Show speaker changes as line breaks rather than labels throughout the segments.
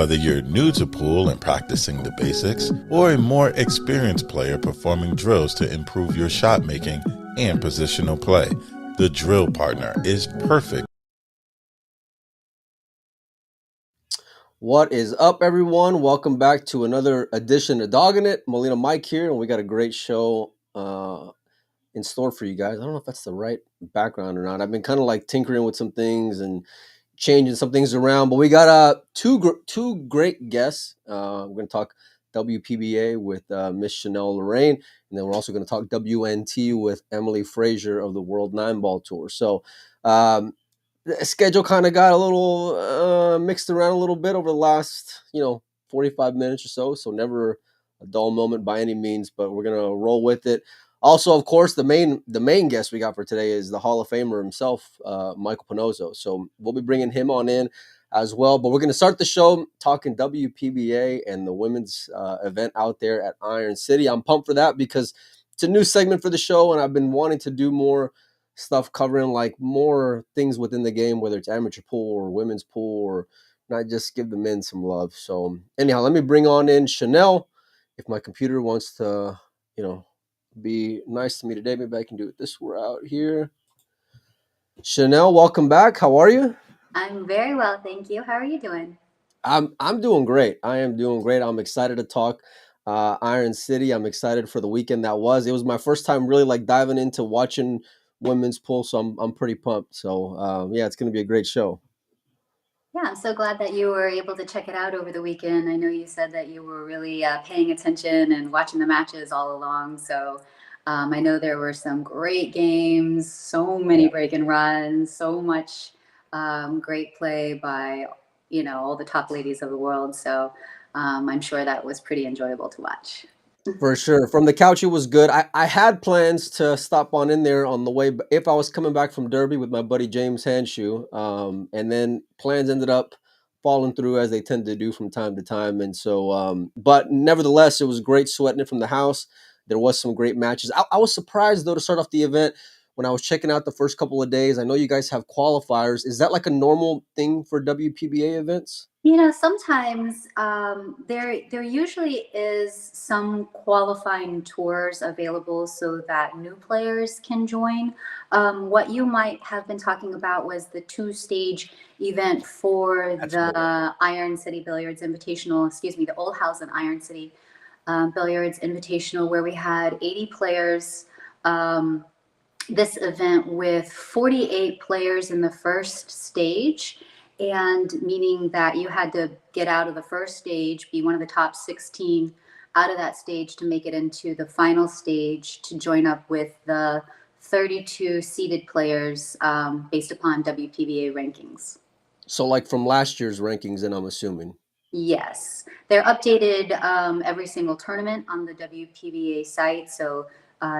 Whether you're new to pool and practicing the basics, or a more experienced player performing drills to improve your shot making and positional play, the Drill Partner is perfect.
What is up, everyone? Welcome back to another edition of Dogging It. Molina Mike here, and we got a great show in store for you guys. I don't know if that's the right background or not. I've been kind of like tinkering with some things and changing some things around, but we got two great guests. We're going to talk WPBA with Miss Chanel Lorraine, and then we're also going to talk WNT with Emily Frazier of the World 9-Ball Tour. So the schedule kind of got a little mixed around a little bit over the last 45 minutes or so never a dull moment by any means, but we're going to roll with it. Also, of course, the main guest we got for today is the Hall of Famer himself, Michael Panozzo. So we'll be bringing him on in as well. But we're going to start the show talking WPBA and the women's event out there at Iron City. I'm pumped for that because it's a new segment for the show, and I've been wanting to do more stuff covering like more things within the game, whether it's amateur pool or women's pool, or not just give the men some love. So anyhow, let me bring on in Chanel. If my computer wants to, be nice to me today, maybe I can do it this route here. Chanel, welcome back. How are you?
I'm very well, thank you. How are you doing?
I'm doing great. I am doing great. I'm excited to talk Iron City. I'm excited for the weekend that was. It was my first time really like diving into watching women's pool, so I'm pretty pumped. So yeah, it's going to be a great show.
Yeah, I'm so glad that you were able to check it out over the weekend. I know you said that you were really paying attention and watching the matches all along. So I know there were some great games, so many break and runs, so much great play by all the top ladies of the world. So I'm sure that was pretty enjoyable to watch.
For sure. From the couch, it was good. I had plans to stop on in there on the way if I was coming back from Derby with my buddy James Handshoe. And then plans ended up falling through as they tend to do from time to time. And so, but nevertheless, it was great sweating it from the house. There was some great matches. I was surprised, though, to start off the event when I was checking out the first couple of days. I know you guys have qualifiers. Is that like a normal thing for WPBA events?
Sometimes there usually is some qualifying tours available so that new players can join. What you might have been talking about was the two-stage event for the Iron City Billiards Invitational, the Old House and Iron City Billiards Invitational, where we had 80 players. This event with 48 players in the first stage, and meaning that you had to get out of the first stage, be one of the top 16 out of that stage to make it into the final stage to join up with the 32 seeded players based upon WPBA rankings.
So like from last year's rankings, then I'm assuming.
Yes, they're updated every single tournament on the WPBA site. So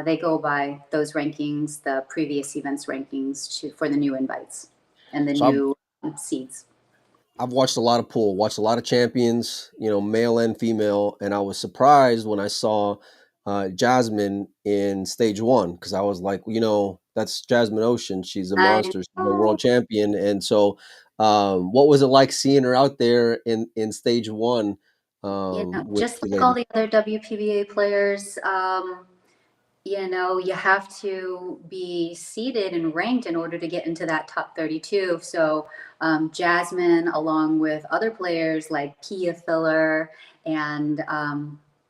they go by those rankings, the previous events rankings for the new invites and the new seeds.
I've watched a lot of pool, watched a lot of champions, male and female, and I was surprised when I saw Jasmine in stage one because I was like, that's Jasmine Ocean. She's a monster. She's a world champion. And so what was it like seeing her out there in stage one?
Just like all the other WPBA players, you have to be seeded and ranked in order to get into that top 32. So Jasmine, along with other players like Pia Filler and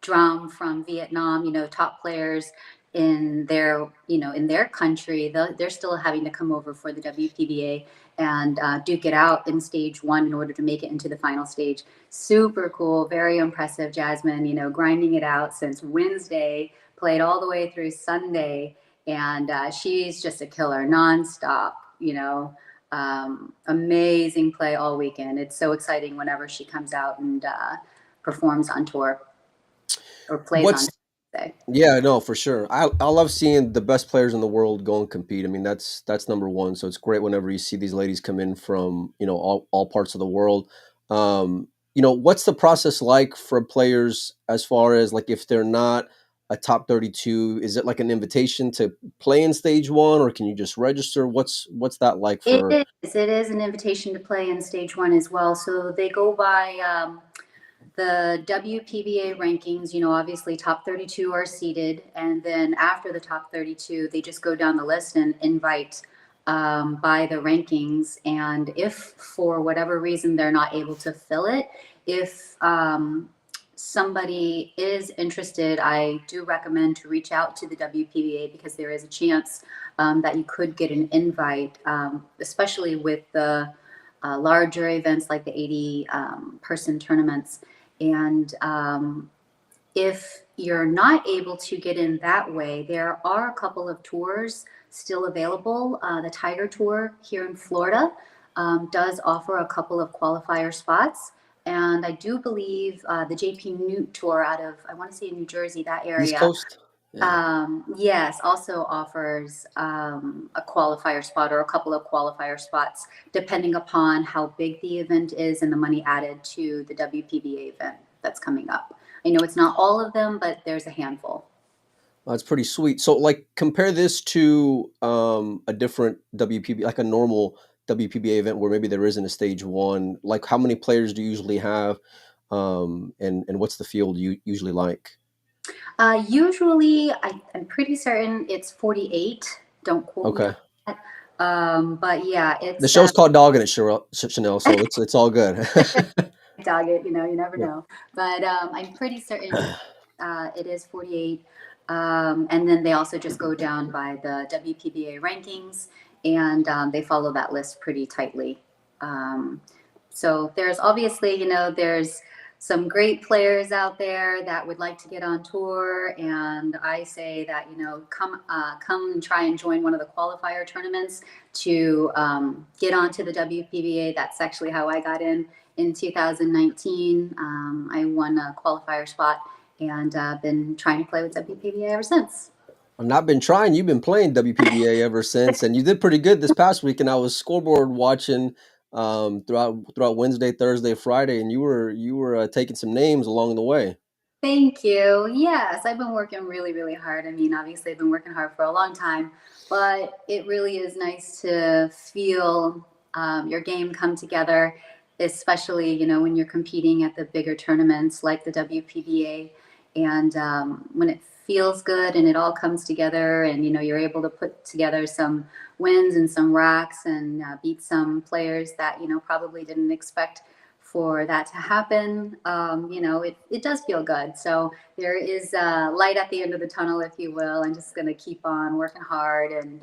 Drum from Vietnam, top players in their country, they're still having to come over for the WPBA and duke it out in stage one in order to make it into the final stage. Super cool, very impressive, Jasmine, grinding it out since Wednesday, played all the way through Sunday, and she's just a killer nonstop, amazing play all weekend. It's so exciting whenever she comes out and performs on tour or plays on tour.
Yeah, no, for sure. I love seeing the best players in the world go and compete. I mean, that's number one. So it's great whenever you see these ladies come in from, all parts of the world. What's the process like for players as far as like if they're not a top 32? Is it like an invitation to play in stage one, or can you just register? What's that like
It
for?
is. It is an invitation to play in stage one as well. So they go by the WPBA rankings. Obviously top 32 are seeded, and then after the top 32, they just go down the list and invite by the rankings. And if for whatever reason they're not able to fill it, if somebody is interested, I do recommend to reach out to the WPBA, because there is a chance that you could get an invite, especially with the larger events like the 80 person tournaments. And if you're not able to get in that way, there are a couple of tours still available. The Tiger Tour here in Florida does offer a couple of qualifier spots. And I do believe the JP Newt Tour out of, I want to say, New Jersey, that
East
area,
Coast? Yeah.
yes, also offers a qualifier spot or a couple of qualifier spots, depending upon how big the event is and the money added to the WPBA event that's coming up. I know it's not all of them, but there's a handful.
That's pretty sweet. So, like, compare this to a different WPB, like a normal WPBA event where maybe there isn't a stage one. Like, how many players do you usually have, and what's the field you usually like?
Usually, I'm pretty certain it's 48. Don't quote me
Okay.
on that. But yeah,
The
it's
show's called Dogging It, Chanel, so it's all good.
dog it. You never
Yeah.
know. But I'm pretty certain it is 48. And then they also just go down by the WPBA rankings, and they follow that list pretty tightly. So there's obviously, there's some great players out there that would like to get on tour, and I say that, come and try and join one of the qualifier tournaments to get onto the WPBA. That's actually how I got in 2019. I won a qualifier spot, and been trying to play with WPBA ever since.
I've not been trying. You've been playing WPBA ever since, and you did pretty good this past week. And I was scoreboard watching throughout Wednesday, Thursday, Friday, and you were taking some names along the way.
Thank you. Yes, I've been working really, really hard. I mean, obviously, I've been working hard for a long time, but it really is nice to feel your game come together, especially, when you're competing at the bigger tournaments like the WPBA. And when it feels good and it all comes together, and, you're able to put together some wins and some racks, and beat some players that, probably didn't expect for that to happen. It does feel good. So there is a light at the end of the tunnel, if you will. I'm just going to keep on working hard and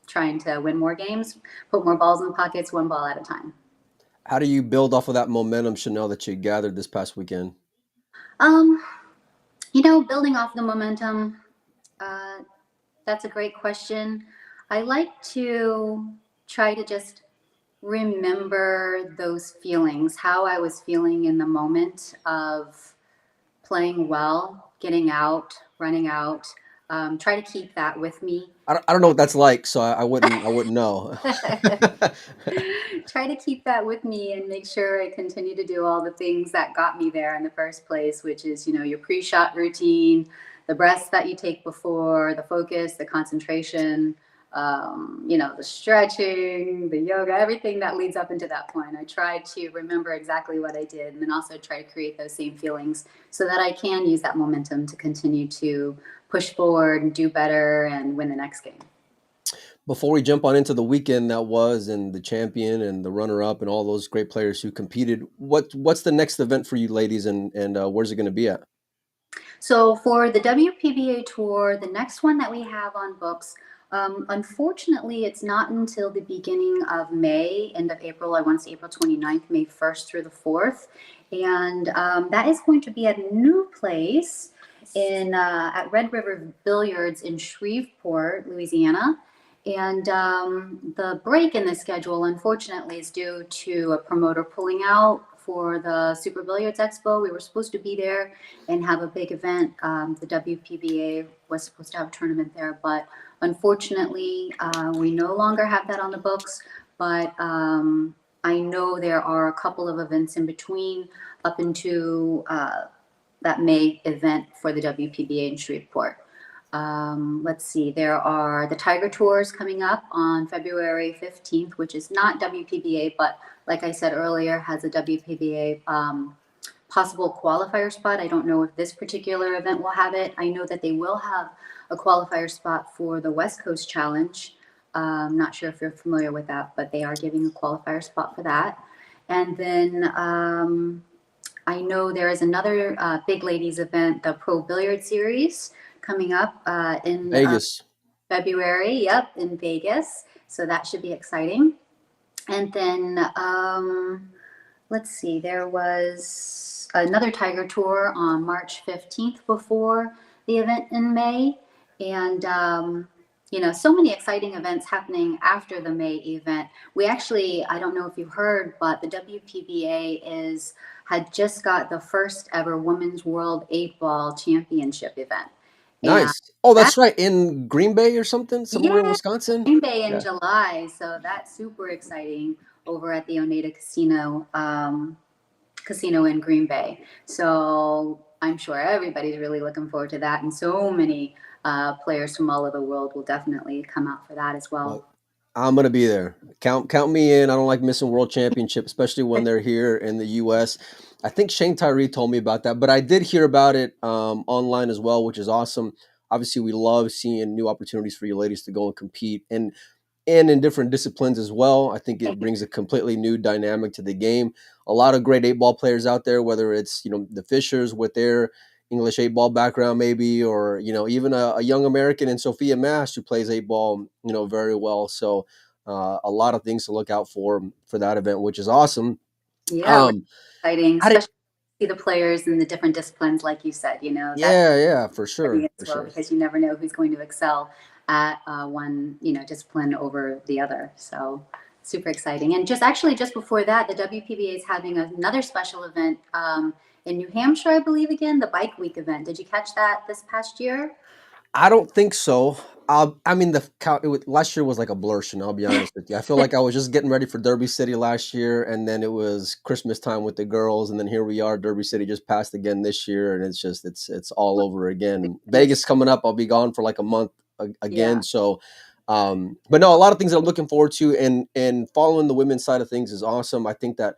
trying to win more games, put more balls in the pockets, one ball at a time.
How do you build off of that momentum, Chanel, that you gathered this past weekend?
Building off the momentum, that's a great question. I like to try to just remember those feelings, how I was feeling in the moment of playing well, getting out, running out. Try to keep that with me.
I don't know what that's like, so I wouldn't know.
Try to keep that with me and make sure I continue to do all the things that got me there in the first place, which is, your pre-shot routine, the breaths that you take before, the focus, the concentration, the stretching, the yoga, everything that leads up into that point. I try to remember exactly what I did, and then also try to create those same feelings so that I can use that momentum to continue to push forward and do better and win the next game.
Before we jump on into the weekend that was, and the champion and the runner-up and all those great players who competed, what's the next event for you ladies, and where's it going to be at?
So for the WPBA Tour, the next one that we have on books, unfortunately, it's not until the beginning of May, end of April. I want to say April 29th, May 1st through the 4th. And that is going to be at a new place at Red River Billiards in Shreveport, Louisiana. And the break in the schedule, unfortunately, is due to a promoter pulling out for the Super Billiards Expo. We were supposed to be there and have a big event. The WPBA was supposed to have a tournament there, but unfortunately, we no longer have that on the books. But I know there are a couple of events in between up into that May event for the WPBA in Shreveport. Let's see, there are the Tiger Tours coming up on February 15th, which is not WPBA, but like I said earlier, has a WPBA possible qualifier spot. I don't know if this particular event will have it. I know that they will have a qualifier spot for the West Coast Challenge. Not sure if you're familiar with that, but they are giving a qualifier spot for that. And then I know there is another big ladies event, the Pro Billiard Series, coming up in
Vegas.
February. Yep, in Vegas. So that should be exciting. And then let's see, there was another Tiger Tour on March 15th before the event in May. And, you know, so many exciting events happening after the May event. We actually, I don't know if you heard, but the WPBA had just got the first ever Women's World 8-Ball Championship event.
Nice. Oh, that's right. In Green Bay or something? Somewhere in Wisconsin?
Green Bay in July. So that's super exciting over at the Oneida Casino in Green Bay. So I'm sure everybody's really looking forward to that. And so many players from all over the world will definitely come out for that as well.
I'm gonna be there. Count me in. I don't like missing World Championship, especially when they're here in the U.S. I think Shane Tyree told me about that, but I did hear about it online as well, which is awesome. Obviously, we love seeing new opportunities for you ladies to go and compete, and in different disciplines as well. I think it brings a completely new dynamic to the game. A lot of great 8-ball players out there, whether it's the Fishers with their English 8-ball background, maybe, or even a young American in Sophia Mash who plays 8-ball, very well. So a lot of things to look out for that event, which is awesome.
Yeah, exciting, especially see the players in the different disciplines, like you said.
Yeah, for sure,
because you never know who's going to excel at one discipline over the other. So super exciting. And just before that, the WPBA is having another special event in New Hampshire, I believe, again, the Bike Week event. Did you catch that this past year?
I don't think so. I mean, last year was like a blur, and I'll be honest with you. I feel like I was just getting ready for Derby City last year, and then it was Christmas time with the girls, and then here we are. Derby City just passed again this year, and it's all over again. Vegas coming up. I'll be gone for like a month again. Yeah. So, but no, a lot of things that I'm looking forward to, and following the women's side of things is awesome. I think that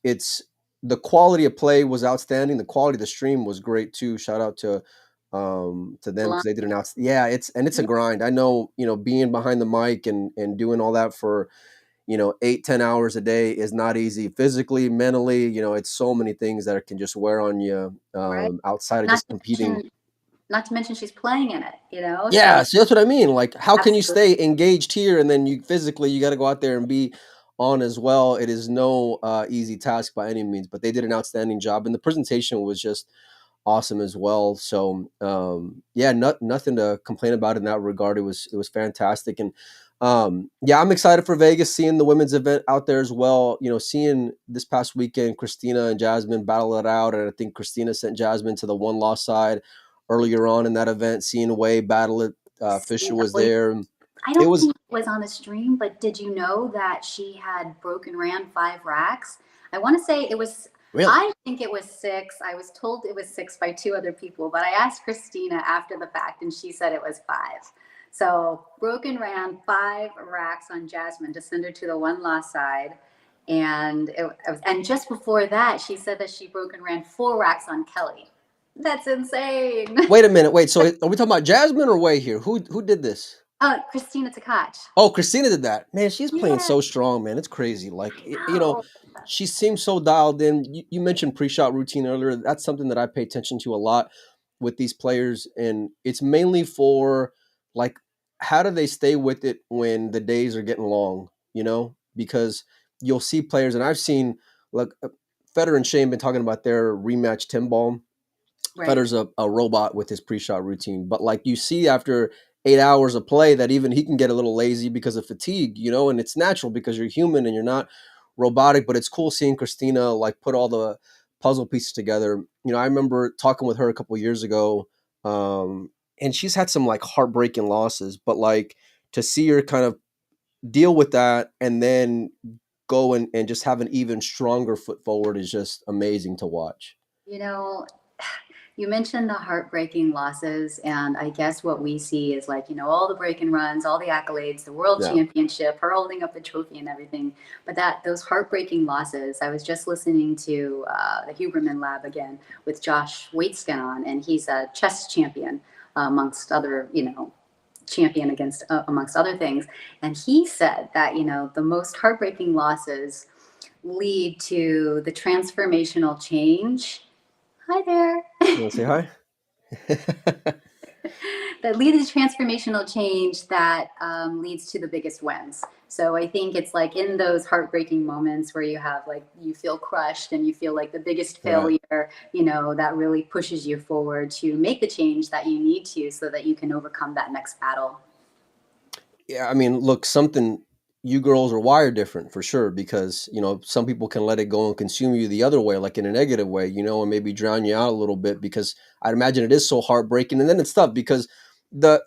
it's the quality of play was outstanding. The quality of the stream was great too. Shout out to them because they did an it's a grind. I know, being behind the mic and doing all that for 8-10 hours a day is not easy physically, mentally. It's so many things that can just wear on you outside of just competing.
Not to mention she's playing in it,
Yeah, so that's what I mean. Like, how can you stay engaged here and then you got to go out there and be on as well? It is no easy task by any means, but they did an outstanding job, and the presentation was just awesome as well. So nothing to complain about in that regard. It was fantastic. And I'm excited for Vegas, seeing the women's event out there as well. Seeing this past weekend Christina and Jasmine battle it out, and I think Christina sent Jasmine to the one loss side earlier on in that event. Seeing Way battle it, Fisher was there.
I don't think it was on the stream, but did you know that she had ran 5 racks? I want to say it was. Really? I think it was 6. I was told it was 6 by 2 other people, but I asked Christina after the fact, and she said it was 5. So ran 5 racks on Jasmine to send her to the one loss side, and and just before that, she said that she ran 4 racks on Kelly. That's insane.
Wait a minute. Wait. So are we talking about Jasmine or Way here? Who did this?
Christina Tkach.
Oh, Christina did that. Man, she's playing so strong, man. It's crazy. Like, she seems so dialed in. You mentioned pre-shot routine earlier. That's something that I pay attention to a lot with these players. And it's mainly for, like, how do they stay with it when the days are getting long, Because you'll see players, and I've seen, like, Federer and Shane been talking about their rematch Tim Ball. Right. Federer's a robot with his pre-shot routine. But, like, you see after 8 hours of play that even he can get a little lazy because of fatigue, and it's natural because you're human and you're not robotic. But it's cool seeing Christina, like, put all the puzzle pieces together. I remember talking with her a couple of years ago, and she's had some, like, heartbreaking losses, but, like, to see her kind of deal with that and then go and just have an even stronger foot forward is just amazing to watch.
You know, you mentioned the heartbreaking losses, and I guess what we see is like, all the break and runs, all the accolades, the world
Yeah.
championship, her holding up the trophy and everything. But those heartbreaking losses, I was just listening to the Huberman Lab again with Josh Waitzkin on, and he's a chess champion amongst other, champion against amongst other things. And he said that, the most heartbreaking losses lead to the transformational change. Hi there.
You want to say hi?
That leads to transformational change that leads to the biggest wins. So I think it's like in those heartbreaking moments where you have like you feel crushed and you feel like the biggest
Right.
failure, that really pushes you forward to make the change that you need to so that you can overcome that next battle.
Yeah, I mean, look, something you girls are wired different for sure because, some people can let it go and consume you the other way, like in a negative way, and maybe drown you out a little bit because I'd imagine it is so heartbreaking. And then it's tough because the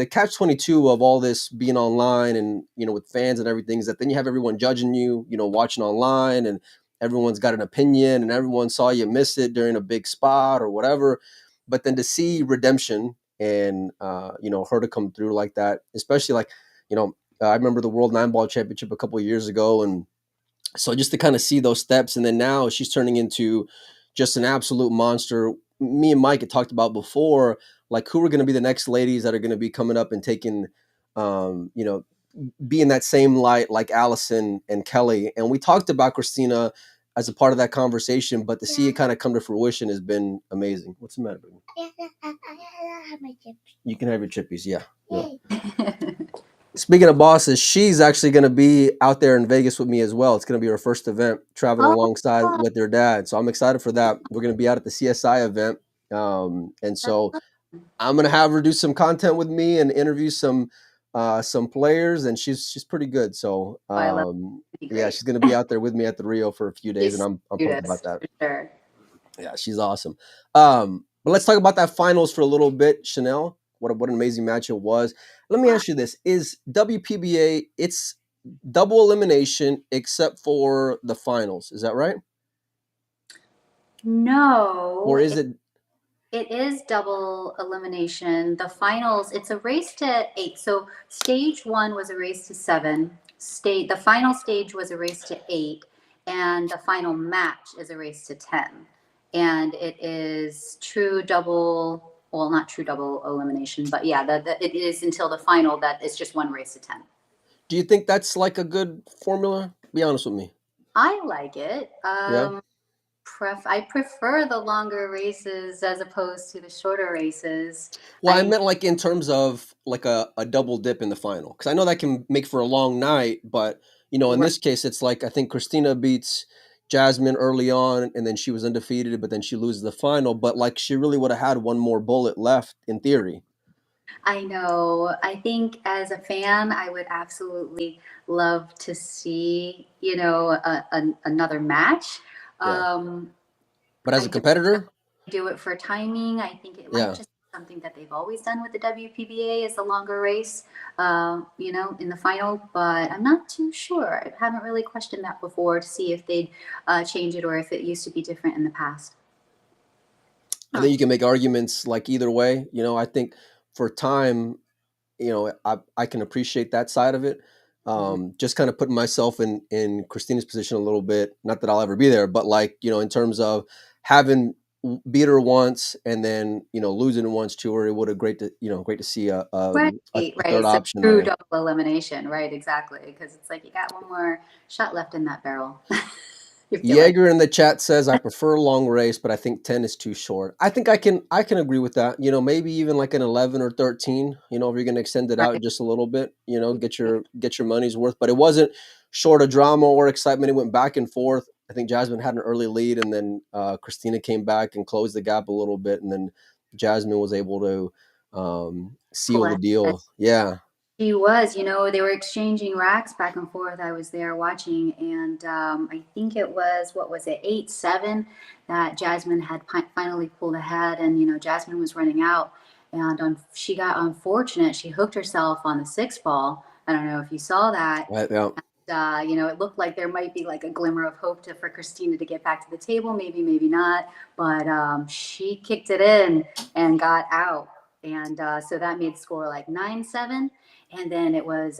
catch 22 of all this being online and, with fans and everything is that then you have everyone judging you, watching online and everyone's got an opinion and everyone saw you miss it during a big spot or whatever. But then to see redemption and her to come through like that, especially like I remember the World Nine Ball Championship a couple of years ago, and so just to kind of see those steps, and then now she's turning into just an absolute monster. Me and Mike had talked about before, like who are going to be the next ladies that are going to be coming up and taking, be in that same light like Allison and Kelly, and we talked about Christina as a part of that conversation, but to see it kind of come to fruition has been amazing. What's the matter, baby? You can have your chippies, yeah. Speaking of bosses, she's actually going to be out there in Vegas with me as well. It's going to be her first event, traveling
Oh,
alongside with their dad. So I'm excited for that. We're going to be out at the CSI event, and so I'm going to have her do some content with me and interview some players, and she's pretty good. So
I love it.
yeah,
Great.
she's going to be out there with me at the Rio for a few days, and
She's
I'm pumped about
cutest
that.
for sure.
Yeah, she's awesome. But let's talk about that finals for a little bit, Chanel. What an amazing match it was. Let me ask you this: is WPBA it's double elimination except for the finals? Is that right?
No,
Or is it?
it is double elimination. The finals, it's a race to 8. So stage 1 was a race to 7. The final stage was a race to 8, and the final match is a race to 10. And it is true double, well, not true double elimination, but yeah, it is until the final that it's just one race to 10.
Do you think that's like a good formula? Be honest with me.
I like it.
Yeah.
I prefer the longer races as opposed to the shorter races.
Well, I
I
meant like in terms of like a double dip in the final, because I know that can make for a long night, but in
right.
this case, it's like I think Christina beats Jasmine early on, and then she was undefeated, but then she loses the final. But like she really would have had one more bullet left in theory.
I know. I think as a fan, I would absolutely love to see, another match.
Yeah.
Um,
But as
I
a
don't
competitor,
do it for timing. I think it might
yeah.
just be something that they've always done with the WPBA is the longer race, in the final. But I'm not too sure. I haven't really questioned that before to see if they'd change it or if it used to be different in the past.
I think you can make arguments like either way. I think for time, I can appreciate that side of it.
Mhm.
Just kind of putting myself in Christina's position a little bit. Not that I'll ever be there, but like in terms of having beat her once and then losing once to her, it would have great to see
Right,
a third
right. So
option
true
there.
double elimination, right? Exactly, because it's like you got one more shot left in that barrel. You feel like
Jaeger in the chat says I prefer long race, but I think 10 is too short. I think I can agree with that. Maybe even like an 11 or 13. If you're going to extend it out
right.
just a little bit, get your money's worth. But it wasn't short of drama or excitement. It went back and forth. I think Jasmine had an early lead, and then Christina came back and closed the gap a little bit, and then Jasmine was able to
Pull
seal the
ahead.
deal. Yeah,
She was, they were exchanging racks back and forth. I was there watching, and I think it was, what was it, 8-7 that Jasmine had finally pulled ahead, and Jasmine was running out, and she got unfortunate. She hooked herself on the 6 ball. I don't know if you saw that.
right, yeah.
It looked like there might be like a glimmer of hope for Christina to get back to the table. Maybe, maybe not. But she kicked it in and got out. And so that made the score like 9-7. And then it was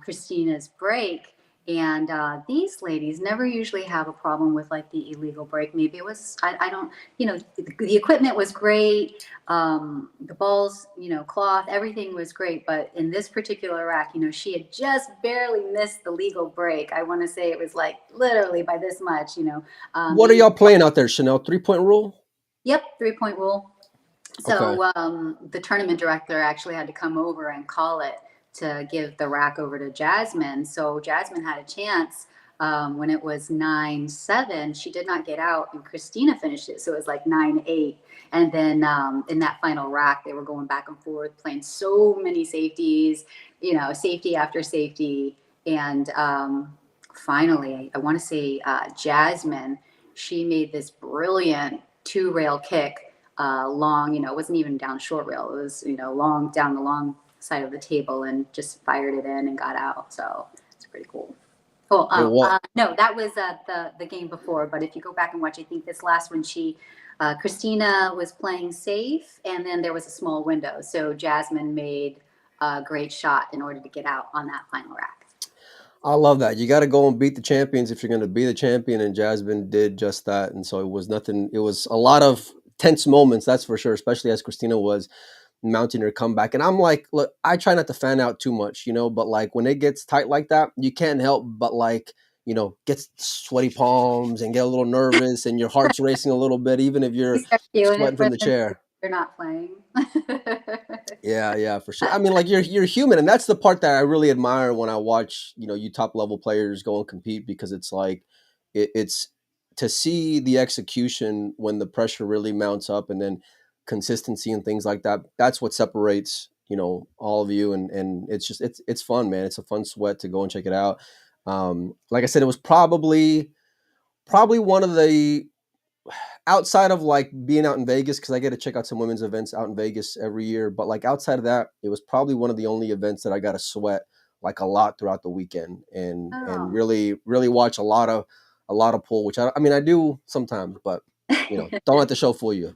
Christina's break. And these ladies never usually have a problem with like the illegal break. Maybe it was, I don't, the equipment was great. The balls, cloth, everything was great. But in this particular rack, she had just barely missed the legal break. I want to say it was like literally by this much,
What are y'all playing out there, Chanel? 3-point rule?
Yep, 3-point rule.
Okay.
So the tournament director actually had to come over and call it to give the rack over to Jasmine. So Jasmine had a chance when it was 9-7. She did not get out, and Christina finished it. So it was like 9-8. And then in that final rack, they were going back and forth, playing so many safeties, safety after safety. And finally, I want to say Jasmine, she made this brilliant 2-rail kick long, it wasn't even down short rail. It was, long down the long side of the table and just fired it in and got out. So it's pretty cool. No, that was the game before. But if you go back and watch, I think this last one, Christina was playing safe, and then there was a small window. So Jasmine made a great shot in order to get out on that final rack.
I love that. You got to go and beat the champions if you're going to be the champion, and Jasmine did just that. And so it was nothing. It was a lot of tense moments, that's for sure, especially as Christina was mounting her comeback. And I'm like, look, I try not to fan out too much, but like when it gets tight like that, you can't help but like, get sweaty palms and get a little nervous and your heart's racing a little bit, even if you're sweating from the chair.
They're not playing.
Yeah, for sure. I mean, like you're human, and that's the part that I really admire when I watch, you top level players go and compete, because it's like it's to see the execution when the pressure really mounts up, and then consistency and things like that. That's what separates, all of you, and it's fun, man. It's a fun sweat to go and check it out. Like I said, it was probably one of the, outside of like being out in Vegas, because I get to check out some women's events out in Vegas every year, but like outside of that, it was probably one of the only events that I got to sweat like a lot throughout the weekend, and really watch a lot of pool, which I mean I do sometimes, but don't let the show fool you.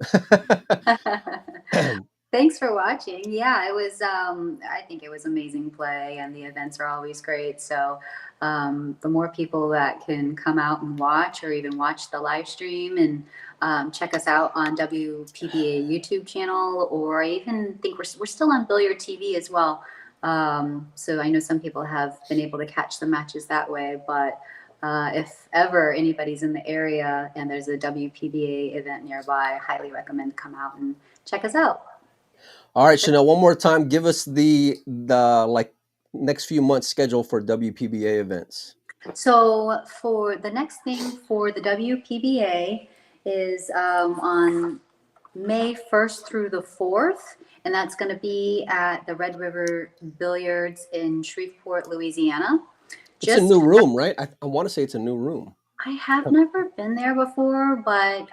Thanks for watching. Yeah, it was, I think it was amazing play, and the events are always great. So the more people that can come out and watch, or even watch the live stream, and check us out on WPBA YouTube channel, or I even think we're still on Billiard TV as well. So I know some people have been able to catch the matches that way, but if ever anybody's in the area and there's a WPBA event nearby, I highly recommend come out and check us out.
All right, Chanel, one more time, give us the like next few months schedule for WPBA events.
So for the next thing for the WPBA is on May 1st through the 4th, and that's going to be at the Red River Billiards in Shreveport, Louisiana.
It's a new room, right? I want to say it's a new room.
I have never been there before, but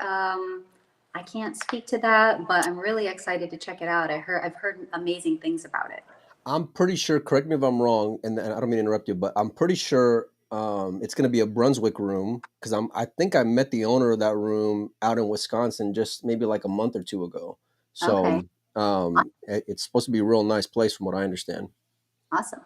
I can't speak to that, but I'm really excited to check it out. I've heard amazing things about it.
I'm pretty sure, correct me if I'm wrong, and I don't mean to interrupt you, but I'm pretty sure it's going to be a Brunswick room, because I think I met the owner of that room out in Wisconsin just maybe like a month or two ago. So it's supposed to be a real nice place from what I understand.
Awesome.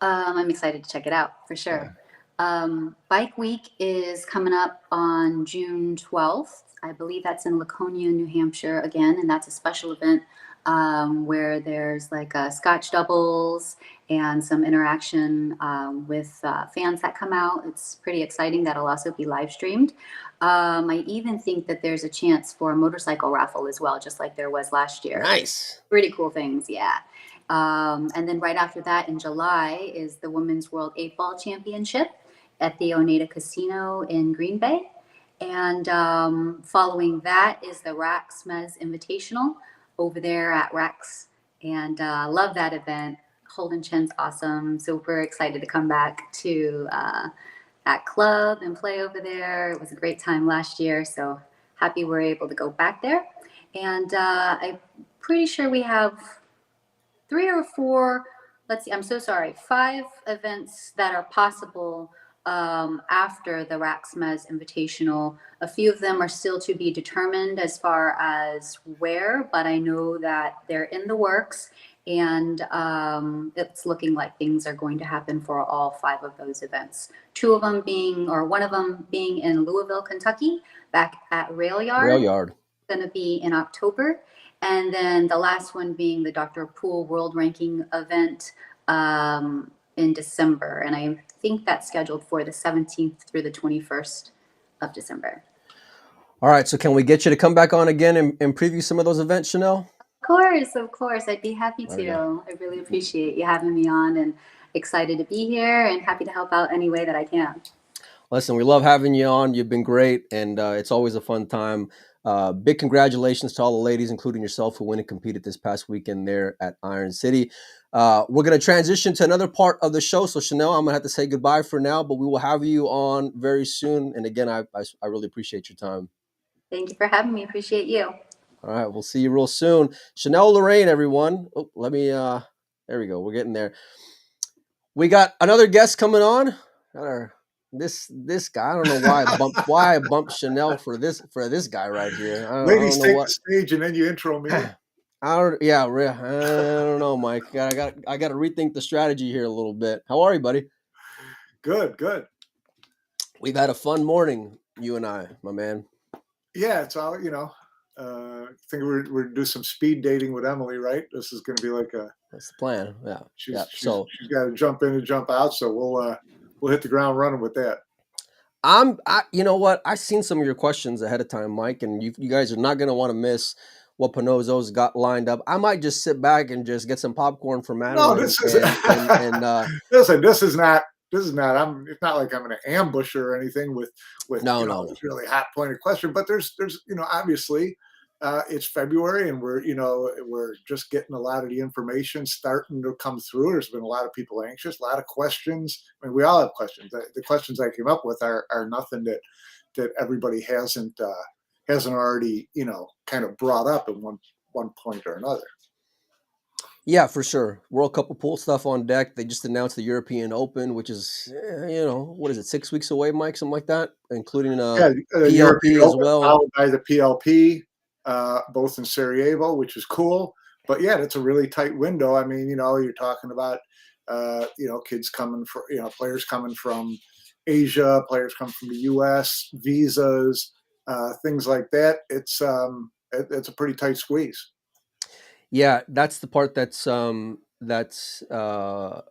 I'm excited to check it out for sure. Bike Week is coming up on June 12th. I believe that's in Laconia, New Hampshire again, and that's a special event where there's like scotch doubles and some interaction with fans that come out. It's pretty exciting. That'll also be live streamed. I even think that there's a chance for a motorcycle raffle as well, just like there was last year.
Nice.
Pretty cool things, yeah. And then right after that in July is the Women's World 8-Ball Championship at the Oneida Casino in Green Bay. And following that is the Rax Mez Invitational over there at Rax. And love that event. Holden Chen's awesome. Super excited to come back to that club and play over there. It was a great time last year. So happy we're able to go back there. And I'm pretty sure we have 3 or 4 let's see, I'm so sorry, 5 events that are possible after the Raxmez Invitational. A few of them are still to be determined as far as where, but I know that they're in the works, and it's looking like things are going to happen for all 5 of those events. 2 of them being, or one of them being in Louisville, Kentucky, back at Rail Yard. Going to be in October. And then the last one being the Dr. Poole World Ranking event in December. And I think that's scheduled for the 17th through the 21st of December.
All right. So can we get you to come back on again and preview some of those events, Chanel?
Of course. I'd be happy to. I really appreciate you having me on, and excited to be here and happy to help out any way that I can.
Listen, we love having you on. You've been great, and it's always a fun time. Big congratulations to all the ladies, including yourself, who went and competed this past weekend there at Iron City. We're going to transition to another part of the show. So, Chanel, I'm going to have to say goodbye for now, but we will have you on very soon. And again, I really appreciate your time.
Thank you for having me. Appreciate you.
All right. We'll see you real soon. Chanel Lorraine, everyone. Oh, let me, there we go. We're getting there. We got another guest coming on. This guy, I don't know why I bumped Chanel for this guy right here.
Ladies take the stage and then you intro me.
I don't know, Mike. I got to rethink the strategy here a little bit. How are you, buddy?
Good.
We've had a fun morning, you and I, my man.
Yeah, it's all, I think we're going to do some speed dating with Emily, right? This is going to be like
that's the plan. Yeah.
She's got to jump in and jump out, so we'll hit the ground running with that.
You know what? I've seen some of your questions ahead of time, Mike, and you guys are not going to want to miss what Panozzo's got lined up. I might just sit back and just get some popcorn from Madeline.
No, this is listen. This is not. It's not like I'm going to ambush her or anything with
no.
This really hot pointed question. But there's obviously it's February and we're just getting a lot of the information starting to come through. There's been a lot of people anxious, a lot of questions. I mean, we all have questions. The questions I came up with are nothing that everybody hasn't already kind of brought up at one point or another.
Yeah, for sure. World Cup of Pool stuff on deck. They just announced the European Open, which is, what is it, 6 weeks away, Mike? Something like that, including PLP
European
as
Open,
well.
Followed by the PLP, both in Sarajevo, which is cool. But yeah, that's a really tight window. I mean, you're talking about, kids coming from, players coming from Asia, players coming from the U.S., visas, things like that. It's a pretty tight squeeze.
Yeah, that's the part that's going to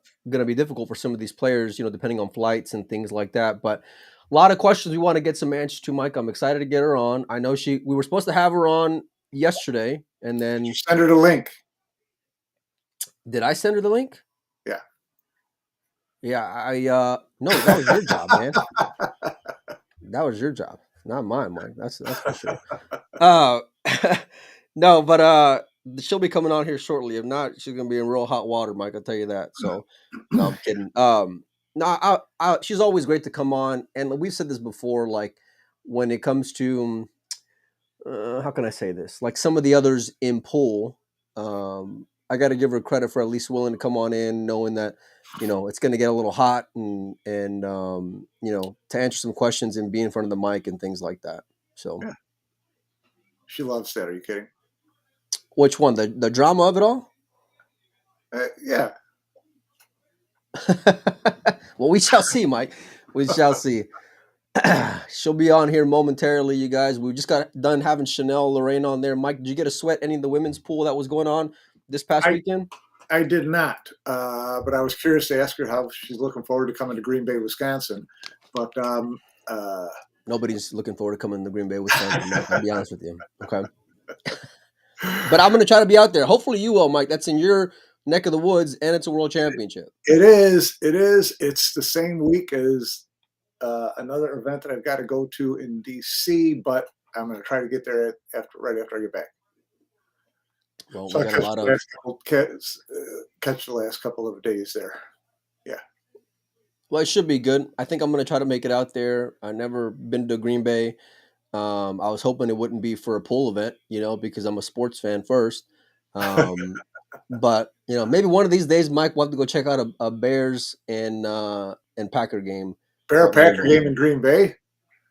be difficult for some of these players, depending on flights and things like that. But a lot of questions we want to get some answers to, Mike. I'm excited to get her on. I know we were supposed to have her on yesterday, and then
you send her the link.
Did I send her the link?
Yeah.
Yeah, no, that was your job, man. That was your job, not mine, Mike. That's for sure. No, but she'll be coming on here shortly. If not, she's gonna be in real hot water, Mike. I'll tell you that. So, no, I'm kidding. No, she's always great to come on, and we've said this before. Like when it comes to, how can I say this? Like some of the others in pool, I got to give her credit for at least willing to come on in, knowing that it's going to get a little hot, and to answer some questions and be in front of the mic and things like that. So,
yeah. She loves that. Are you kidding?
Which one? The drama of it all?
Yeah.
Well, we shall see, Mike. We shall see. She'll be on here momentarily, you guys. We just got done having Chanel Lorraine on there. Mike, did you get a sweat any of the women's pool that was going on this past weekend?
I did not, but I was curious to ask her how she's looking forward to coming to Green Bay, Wisconsin. But
nobody's looking forward to coming to Green Bay, Wisconsin, Mike. I'll be honest with you. Okay. But I'm going to try to be out there. Hopefully you will, Mike. That's in your neck of the woods, and it's a world championship.
It is. It's the same week as another event that I've got to go to in D.C., but I'm going to try to get there right after I get back.
Well,
so
we got a lot of
catch the last couple of days there. Yeah.
Well, it should be good. I think I'm going to try to make it out there. I've never been to Green Bay. I was hoping it wouldn't be for a pool event, because I'm a sports fan first. But maybe one of these days, Mike, we'll have to go check out a Bears and Packer game.
Bear Packer
Maybe.
game in Green Bay.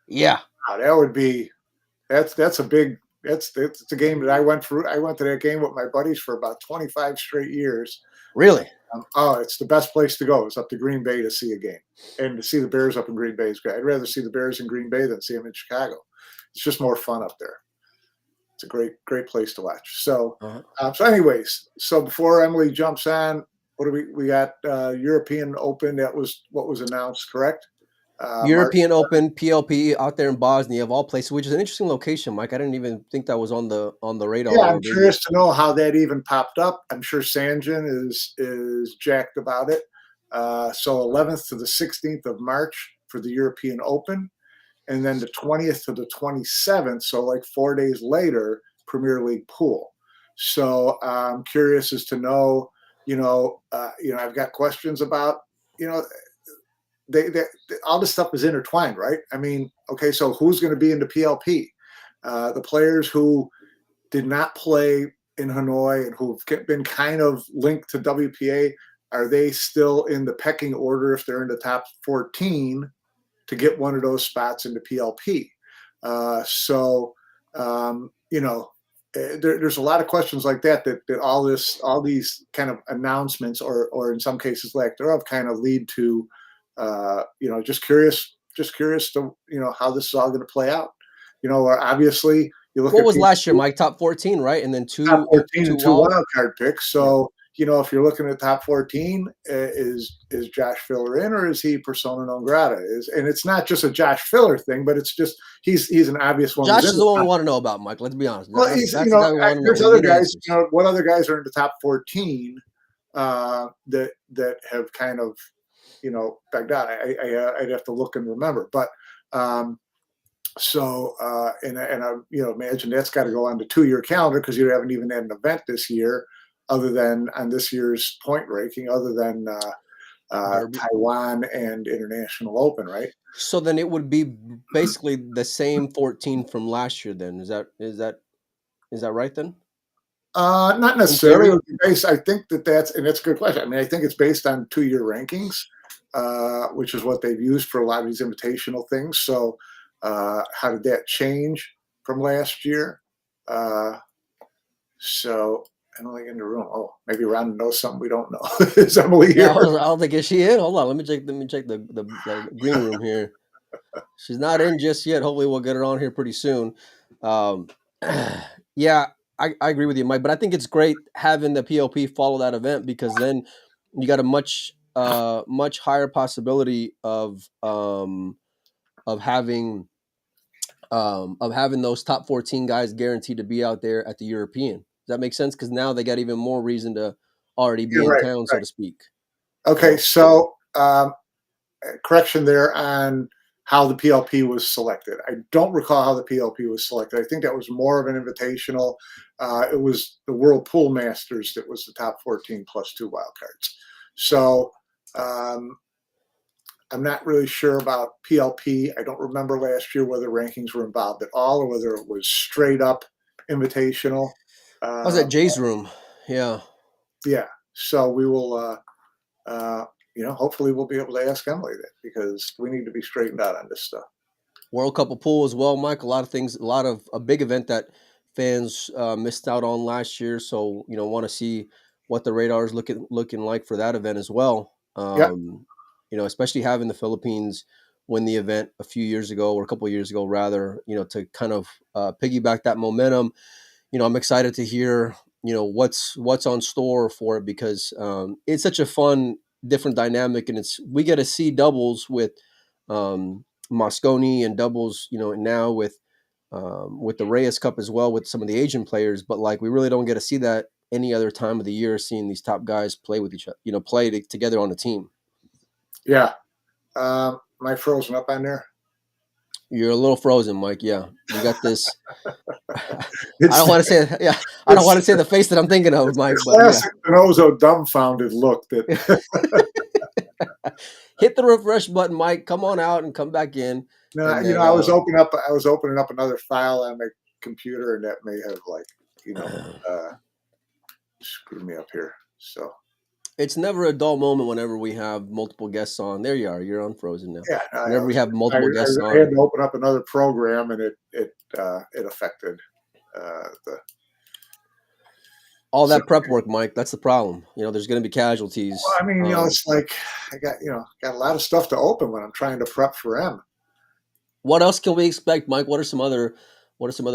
Yeah,
That would be that's a big that's a game that I went through. I went to that game with my buddies for about 25 straight years.
really.
It's the best place to go. It's up to Green Bay to see a game, and to see the Bears up in Green Bay is great. I'd rather see the Bears in Green Bay than see them in Chicago. It's just more fun up there. It's a great place to watch. So, anyways, before Emily jumps on, what do we got? European Open. That was what was announced, correct?
European Open, PLP out there in Bosnia, of all places, which is an interesting location, Mike. I didn't even think that was on the radar.
Yeah, I'm curious to know how that even popped up. I'm sure Sanjin is jacked about it. So 11th to the 16th of March for the European Open, and then the 20th to the 27th, so like 4 days later, Premier League pool. So I'm curious as to know, I've got questions about, they all this stuff is intertwined, right? I mean, okay, so who's going to be in the PLP? The players who did not play in Hanoi and who've been kind of linked to WPA, are they still in the pecking order if they're in the top 14 to get one of those spots in the PLP? There's a lot of questions like that all these kind of announcements or in some cases lack thereof kind of lead to just curious to how this is all going to play out. Obviously you look
what
at
was last year, Mike? Top 14, right? And then
top 14 and two wild card picks. So if you're looking at top 14, is Josh Filler in, or is he persona non grata? And it's not just a Josh Filler thing, but it's just he's an obvious one.
Josh is the one we want to know about, Mike. Let's be honest.
Well, there's other guys. What other guys are in the top 14 that have kind of backed out? I'd have to look and remember, but. I imagine that's got to go on the 2-year calendar because you haven't even had an event this year, other than on this year's point ranking, other than Taiwan and International Open, right?
So then it would be basically the same 14 from last year. Then is that right? Then
not necessarily. I think that's a good question. I mean, I think it's based on 2-year rankings, which is what they've used for a lot of these invitational things. So. How did that change from last year? So I don't think in the room. Oh, maybe Ron knows something we don't know. Is Emily here?
Yeah, I don't think is she in. Hold on, let me check the green room here. She's not in just yet. Hopefully, we'll get her on here pretty soon. Yeah, I agree with you, Mike. But I think it's great having the PLP follow that event because then you got a much higher possibility of having those top 14 guys guaranteed to be out there at the European. Does that make sense? Because now they got even more reason to already be in town, so to speak.
Okay, so correction there on how the PLP was selected. I don't recall how the PLP was selected. I think that was more of an invitational. It was the World Pool Masters that was the top 14 plus 2 wildcards. So I'm not really sure about PLP. I don't remember last year whether rankings were involved at all or whether it was straight up invitational.
I was at Jay's room. Yeah.
Yeah. So we will, hopefully we'll be able to ask Emily that because we need to be straightened out on this stuff.
World Cup of Pool as well, Mike. A big event that fans missed out on last year. So, want to see what the radar is looking like for that event as well. Especially having the Philippines win the event a couple of years ago, rather, to kind of piggyback that momentum. I'm excited to hear, what's on store for it because it's such a fun, different dynamic. And we get to see doubles with Mosconi and doubles, now with the Reyes Cup as well with some of the Asian players. But we really don't get to see that any other time of the year, seeing these top guys play with each other, play together on a team.
Yeah. Am I frozen up on there?
You're a little frozen, Mike. Yeah. You got this. I don't want to say the face that I'm thinking of, Mike.
Classic Pinozo dumbfounded look that
hit the refresh button, Mike. Come on out and come back in.
No, I was opening up another file on my computer and that may have screwed me up here. So
It's never a dull moment whenever we have multiple guests on. There you are. You're unfrozen now.
yeah,
Whenever we have multiple guests
I
on.
had to open up another program, and it affected the.
All that prep work, Mike, that's the problem. There's going to be casualties.
Well, I mean, it's like I got a lot of stuff to open when I'm trying to prep for M.
What else can we expect, Mike? What are some other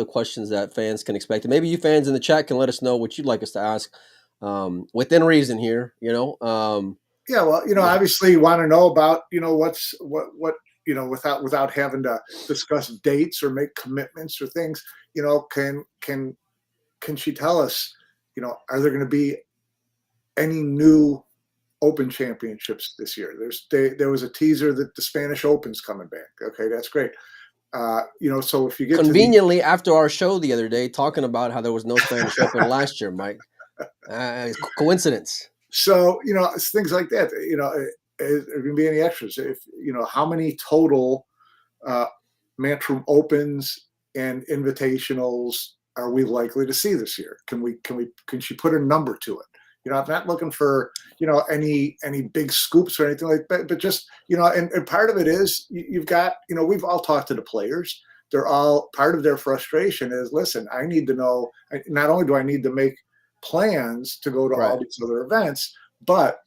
questions that fans can expect? And maybe you fans in the chat can let us know what you'd like us to ask within reason here, Yeah,
well, obviously you want to know about, what without having to discuss dates or make commitments or things, can she tell us, are there going to be any new Open championships this year? There was a teaser that the Spanish Open's coming back. Okay, that's great. So if you get
conveniently after our show the other day talking about how there was no Spanish Open last year, Mike, coincidence.
So it's things like that. Is there going to be any extras? If how many total Matchroom Opens and Invitationals are we likely to see this year? Can she put a number to it? I'm not looking for any big scoops or anything like that, but just and part of it is you've got we've all talked to the players. They're all part of their frustration is, listen, I need to know. Not only do I need to make plans to go to all these other events, but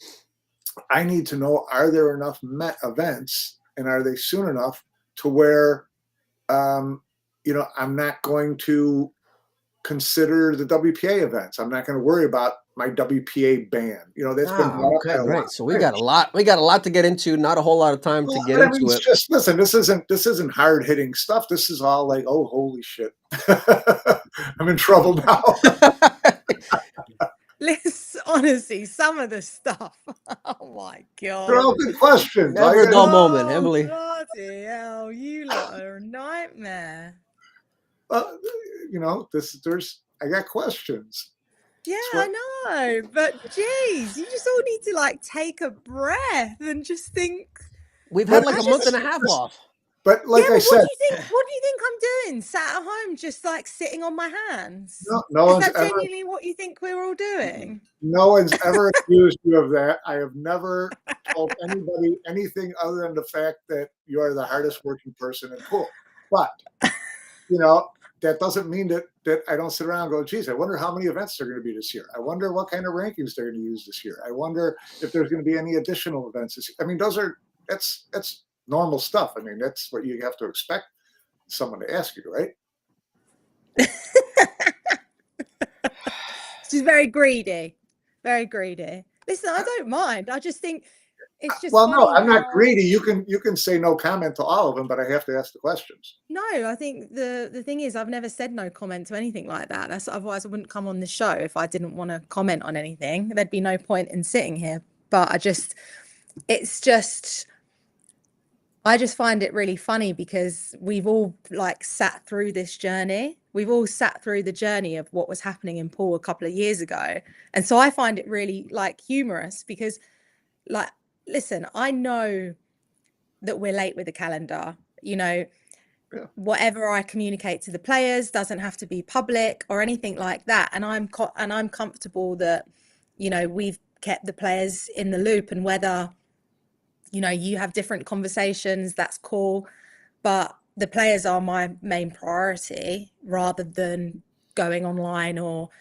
I need to know, are there enough events, and are they soon enough to where I'm not going to consider the WPA events. I'm not going to worry about my WPA ban. That's been
okay, great. So we got a lot to get into. Not a whole lot of time to get into it.
Just listen. This isn't hard hitting stuff. This is all like, oh, holy shit, I'm in trouble now.
Listen, honestly, some of the stuff. Oh my god!
They're all good questions.
Never a dull moment, Emily.
Bloody hell, you lot are a nightmare.
I got questions.
Yeah, I know, but geez, you just all need to take a breath and just think.
We've had a month and a half off.
But I said,
what do you think I'm doing? Sat at home, just sitting on my hands?
No
Is that genuinely what you think we're all doing?
No one's ever accused you of that. I have never told anybody anything other than the fact that you are the hardest working person in pool. But that doesn't mean that I don't sit around and go, geez, I wonder how many events there are going to be this year. I wonder what kind of rankings they're going to use this year. I wonder if there's going to be any additional events this year. I mean, that's normal stuff. I mean, that's what you have to expect someone to ask you, right?
She's very greedy. Very greedy. Listen, I don't mind. I just think it's just
no, I'm not greedy. You can say no comment to all of them, but I have to ask the questions.
No, I think the thing is, I've never said no comment to anything like that. Otherwise I wouldn't come on the show if I didn't want to comment on anything. There'd be no point in sitting here. But I just find it really funny because we've all sat through this journey. We've all sat through the journey of what was happening in pool a couple of years ago. And so I find it really humorous because listen, I know that we're late with the calendar, whatever I communicate to the players doesn't have to be public or anything like that. And I'm comfortable that, we've kept the players in the loop, and whether, you have different conversations, that's cool. But the players are my main priority rather than going online or,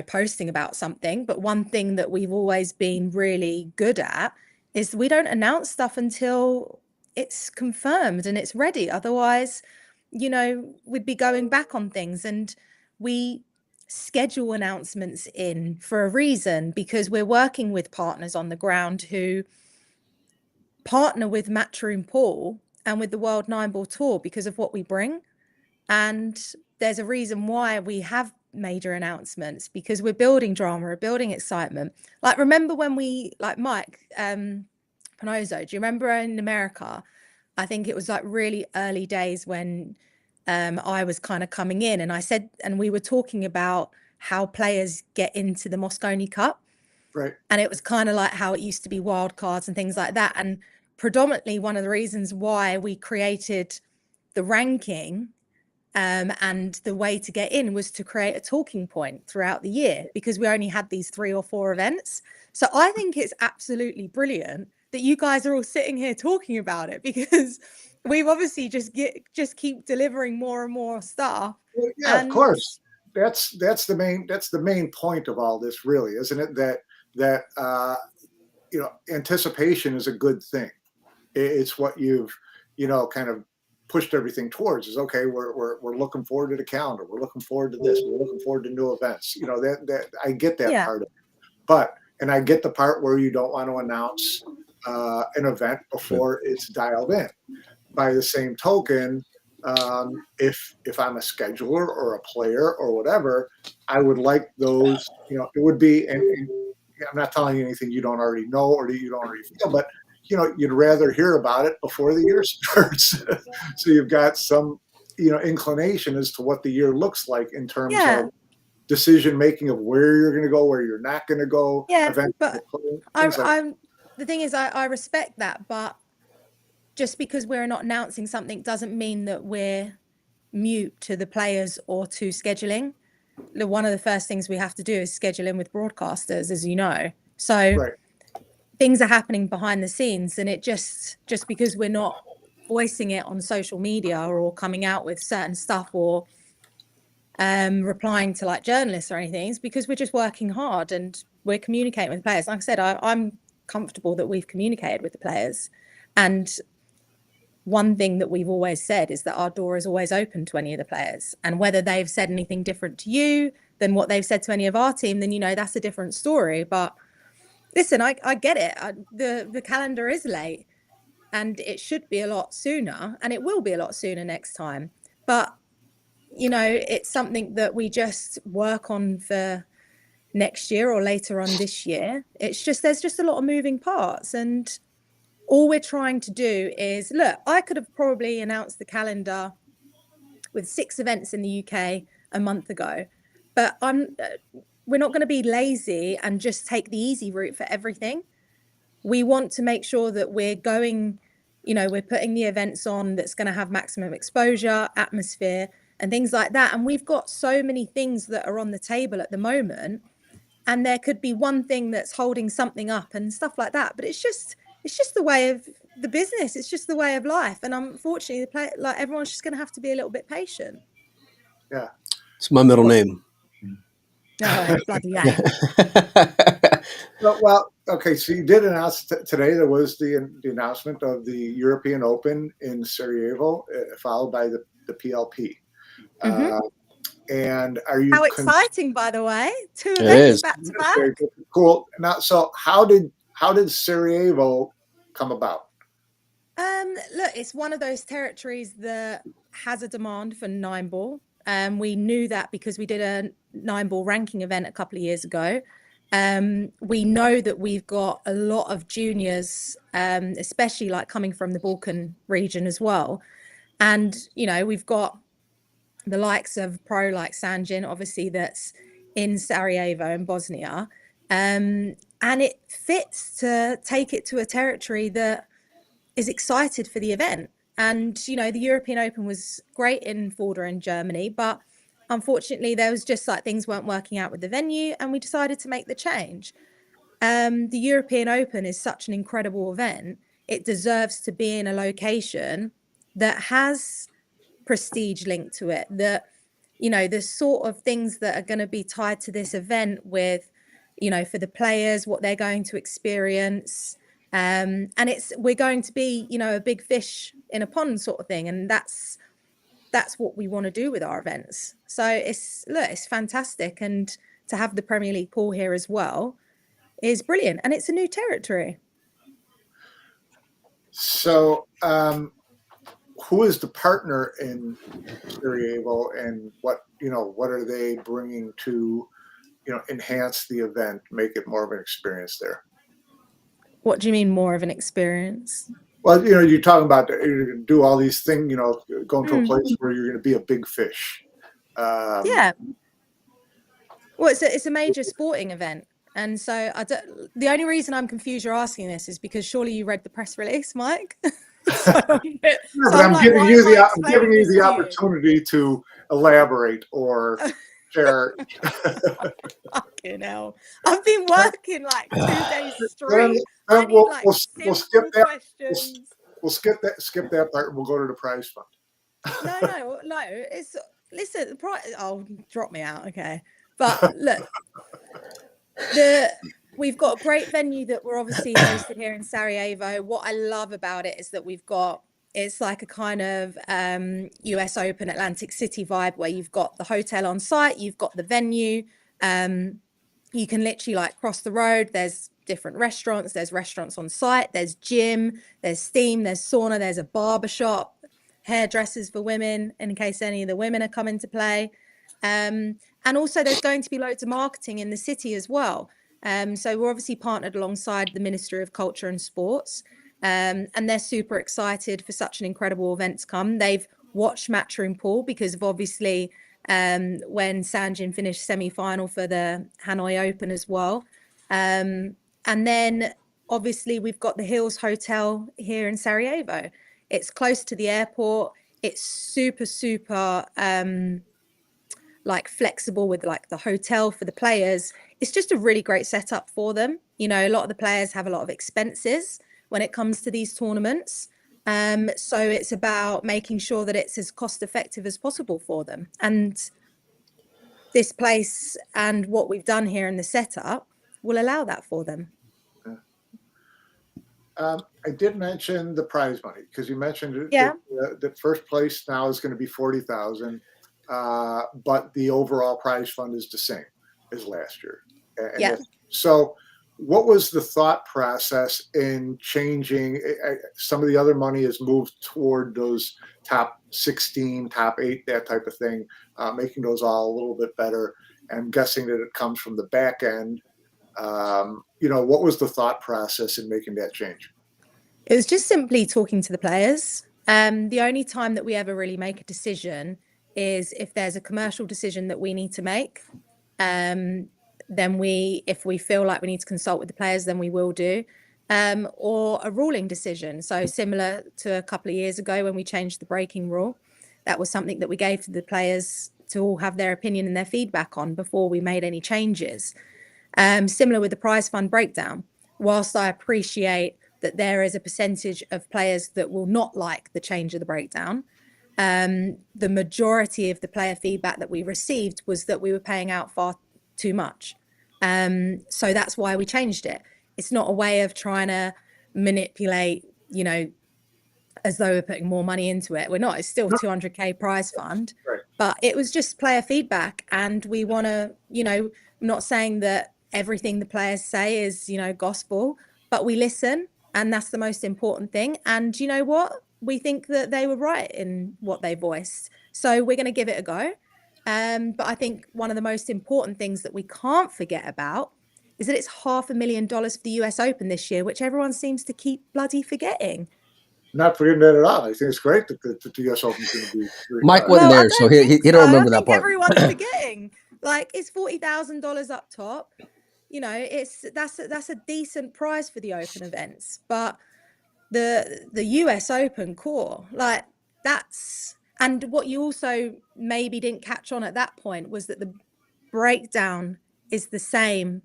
posting about something. But one thing that we've always been really good at is we don't announce stuff until it's confirmed and it's ready. Otherwise, we'd be going back on things, and we schedule announcements in for a reason, because we're working with partners on the ground who partner with Matchroom Pool and with the World 9-Ball Tour because of what we bring. And there's a reason why we have major announcements, because we're building drama, we're building excitement. Remember when we, Mike Panozzo, do you remember in America? I think it was really early days when I was kind of coming in, and I said, and we were talking about how players get into the Mosconi Cup.
Right.
And it was kind of how it used to be wild cards and things like that. And predominantly one of the reasons why we created the ranking And the way to get in was to create a talking point throughout the year, because we only had these 3 or 4 events. So I think it's absolutely brilliant that you guys are all sitting here talking about it, because we've obviously just keep delivering more and more stuff.
Well, yeah, of course. That's the main point of all this, really, isn't it? That anticipation is a good thing. It's what you've kind of pushed everything towards. Is okay. We're looking forward to the calendar. We're looking forward to this. We're looking forward to new events. That I get that part of it, and I get the part where you don't want to announce an event before it's dialed in. By the same token, if I'm a scheduler or a player or whatever, I would like those. It would be, and I'm not telling you anything you don't already know or that you don't already feel, but you'd rather hear about it before the year starts, so you've got some inclination as to what the year looks like in terms of decision making of where you're going to go, where you're not going to go.
But the thing is, I respect that, but just because we're not announcing something doesn't mean that we're mute to the players or to scheduling. One of the first things we have to do is schedule in with broadcasters, as you know. So things are happening behind the scenes, and it just because we're not voicing it on social media or coming out with certain stuff or replying to like journalists or anything, is because we're just working hard and we're communicating with players. Like I said, I'm comfortable that we've communicated with the players, and one thing that we've always said is that our door is always open to any of the players, and whether they've said anything different to you than what they've said to any of our team, then that's a different story. But listen, I get it. The calendar is late, and it should be a lot sooner, and it will be a lot sooner next time. But it's something that we just work on for next year or later on this year. It's just there's just a lot of moving parts, and all we're trying to do is, look, I could have probably announced the calendar with 6 events in the UK a month ago, but we're not going to be lazy and just take the easy route for everything. We want to make sure that we're going, we're putting the events on that's going to have maximum exposure, atmosphere, and things like that. And we've got so many things that are on the table at the moment, and there could be one thing that's holding something up and stuff like that. But it's just the way of the business. It's just the way of life. And unfortunately, everyone's just going to have to be a little bit patient.
Yeah. It's my middle name.
Oh, bloody hell.
Well, okay. So you did announce today there was the announcement of the European Open in Sarajevo, followed by the PLP. And are you?
How exciting, by the way! 2 events back to back.
Okay, cool. Now, so how did Sarajevo come about?
Look, it's one of those territories that has a demand for 9-ball. We knew that because we did a 9-ball ranking event a couple of years ago. We know that we've got a lot of juniors, especially like coming from the Balkan region as well. And, we've got the likes of pro like Sanjin, obviously, that's in Sarajevo in Bosnia. And it fits to take it to a territory that is excited for the event. And, the European Open was great in Fulda in Germany, but unfortunately there was just like things weren't working out with the venue, and we decided to make the change. The European Open is such an incredible event. It deserves to be in a location that has prestige linked to it, that, the sort of things that are going to be tied to this event with, for the players, what they're going to experience. And we're going to be, a big fish in a pond sort of thing. And that's what we want to do with our events. So it's fantastic. And to have the Premier League pool here as well is brilliant. And it's a new territory.
So, who is the partner in Sarajevo, and what are they bringing to, enhance the event, make it more of an experience there?
What do you mean more of an experience?
Well, you're talking about you're going to do all these things, going to a place where you're going to be a big fish.
Yeah. Well, it's a major sporting event. And so the only reason I'm confused you're asking this is because surely you read the press release, Mike. So
But
I'm
I'm
like,
giving
why
you
am I
I'm giving
explaining
you
this
the
to you?
opportunity to elaborate or share.
Fucking hell. I've been working like 2 days
Then,
straight. I need like
we'll skip
simple
that.
questions.
We'll skip that part. And we'll go to the prize fund.
No. It's listen, the price. Oh, drop me out, okay. But look, we've got a great venue that we're obviously hosted here in Sarajevo. What I love about it is that it's like a kind of US Open Atlantic City vibe where you've got the hotel on site, you've got the venue. You can literally like cross the road. There's different restaurants. There's restaurants on site. There's gym. There's steam. There's sauna. There's a barber shop. Hairdressers for women in case any of the women are coming to play. And also there's going to be loads of marketing in the city as well. So we're obviously partnered alongside the Ministry of Culture and Sports. And they're super excited for such an incredible event to come. They've watched Matchroom Pool because of obviously when Sanjin finished semi-final for the Hanoi Open as well. And then obviously we've got the Hills Hotel here in Sarajevo. It's close to the airport. It's super like flexible with like the hotel for the players. It's just a really great setup for them. You know, a lot of the players have a lot of expenses when it comes to these tournaments. So it's about making sure that it's as cost effective as possible for them. And this place and what we've done here in the setup will allow that for them.
I did mention the prize money because you mentioned
Yeah.
the first place now is going to be 40,000, but the overall prize fund is the same as last year. And
Yeah.
So, what was the thought process in changing? Some of the other money has moved toward those top 16, top 8, that type of thing, making those all a little bit better. I'm guessing that it comes from the back end. What was the thought process in making that change?
It was just simply talking to the players. The only time that we ever really make a decision is if there's a commercial decision that we need to make. Then if we feel like we need to consult with the players, then we will do. Or a ruling decision. So similar to a couple of years ago when we changed the breaking rule, that was something that we gave to the players to all have their opinion and their feedback on before we made any changes. Similar with the prize fund breakdown. Whilst I appreciate that there is a percentage of players that will not like the change of the breakdown, the majority of the player feedback that we received was that we were paying out far too much. So that's why we changed it. It's not a way of trying to manipulate, as though we're putting more money into it. We're not. It's still 200K prize fund,
right.
But it was just player feedback. And we want to, I'm not saying that everything the players say is, gospel, but we listen. And that's the most important thing. And you know what? We think that they were right in what they voiced. So we're going to give it a go. But I think one of the most important things that we can't forget about is that it's $500,000 for the US Open this year, which everyone seems to keep bloody forgetting.
Not forgetting that at all. I think it's great that the US Open is going to be.
Mike wasn't there, so he don't remember that part.
Everyone's forgetting. Like it's $40,000 up top. That's a decent prize for the Open events, but the US Open core, like that's. And what you also maybe didn't catch on at that point was that the breakdown is the same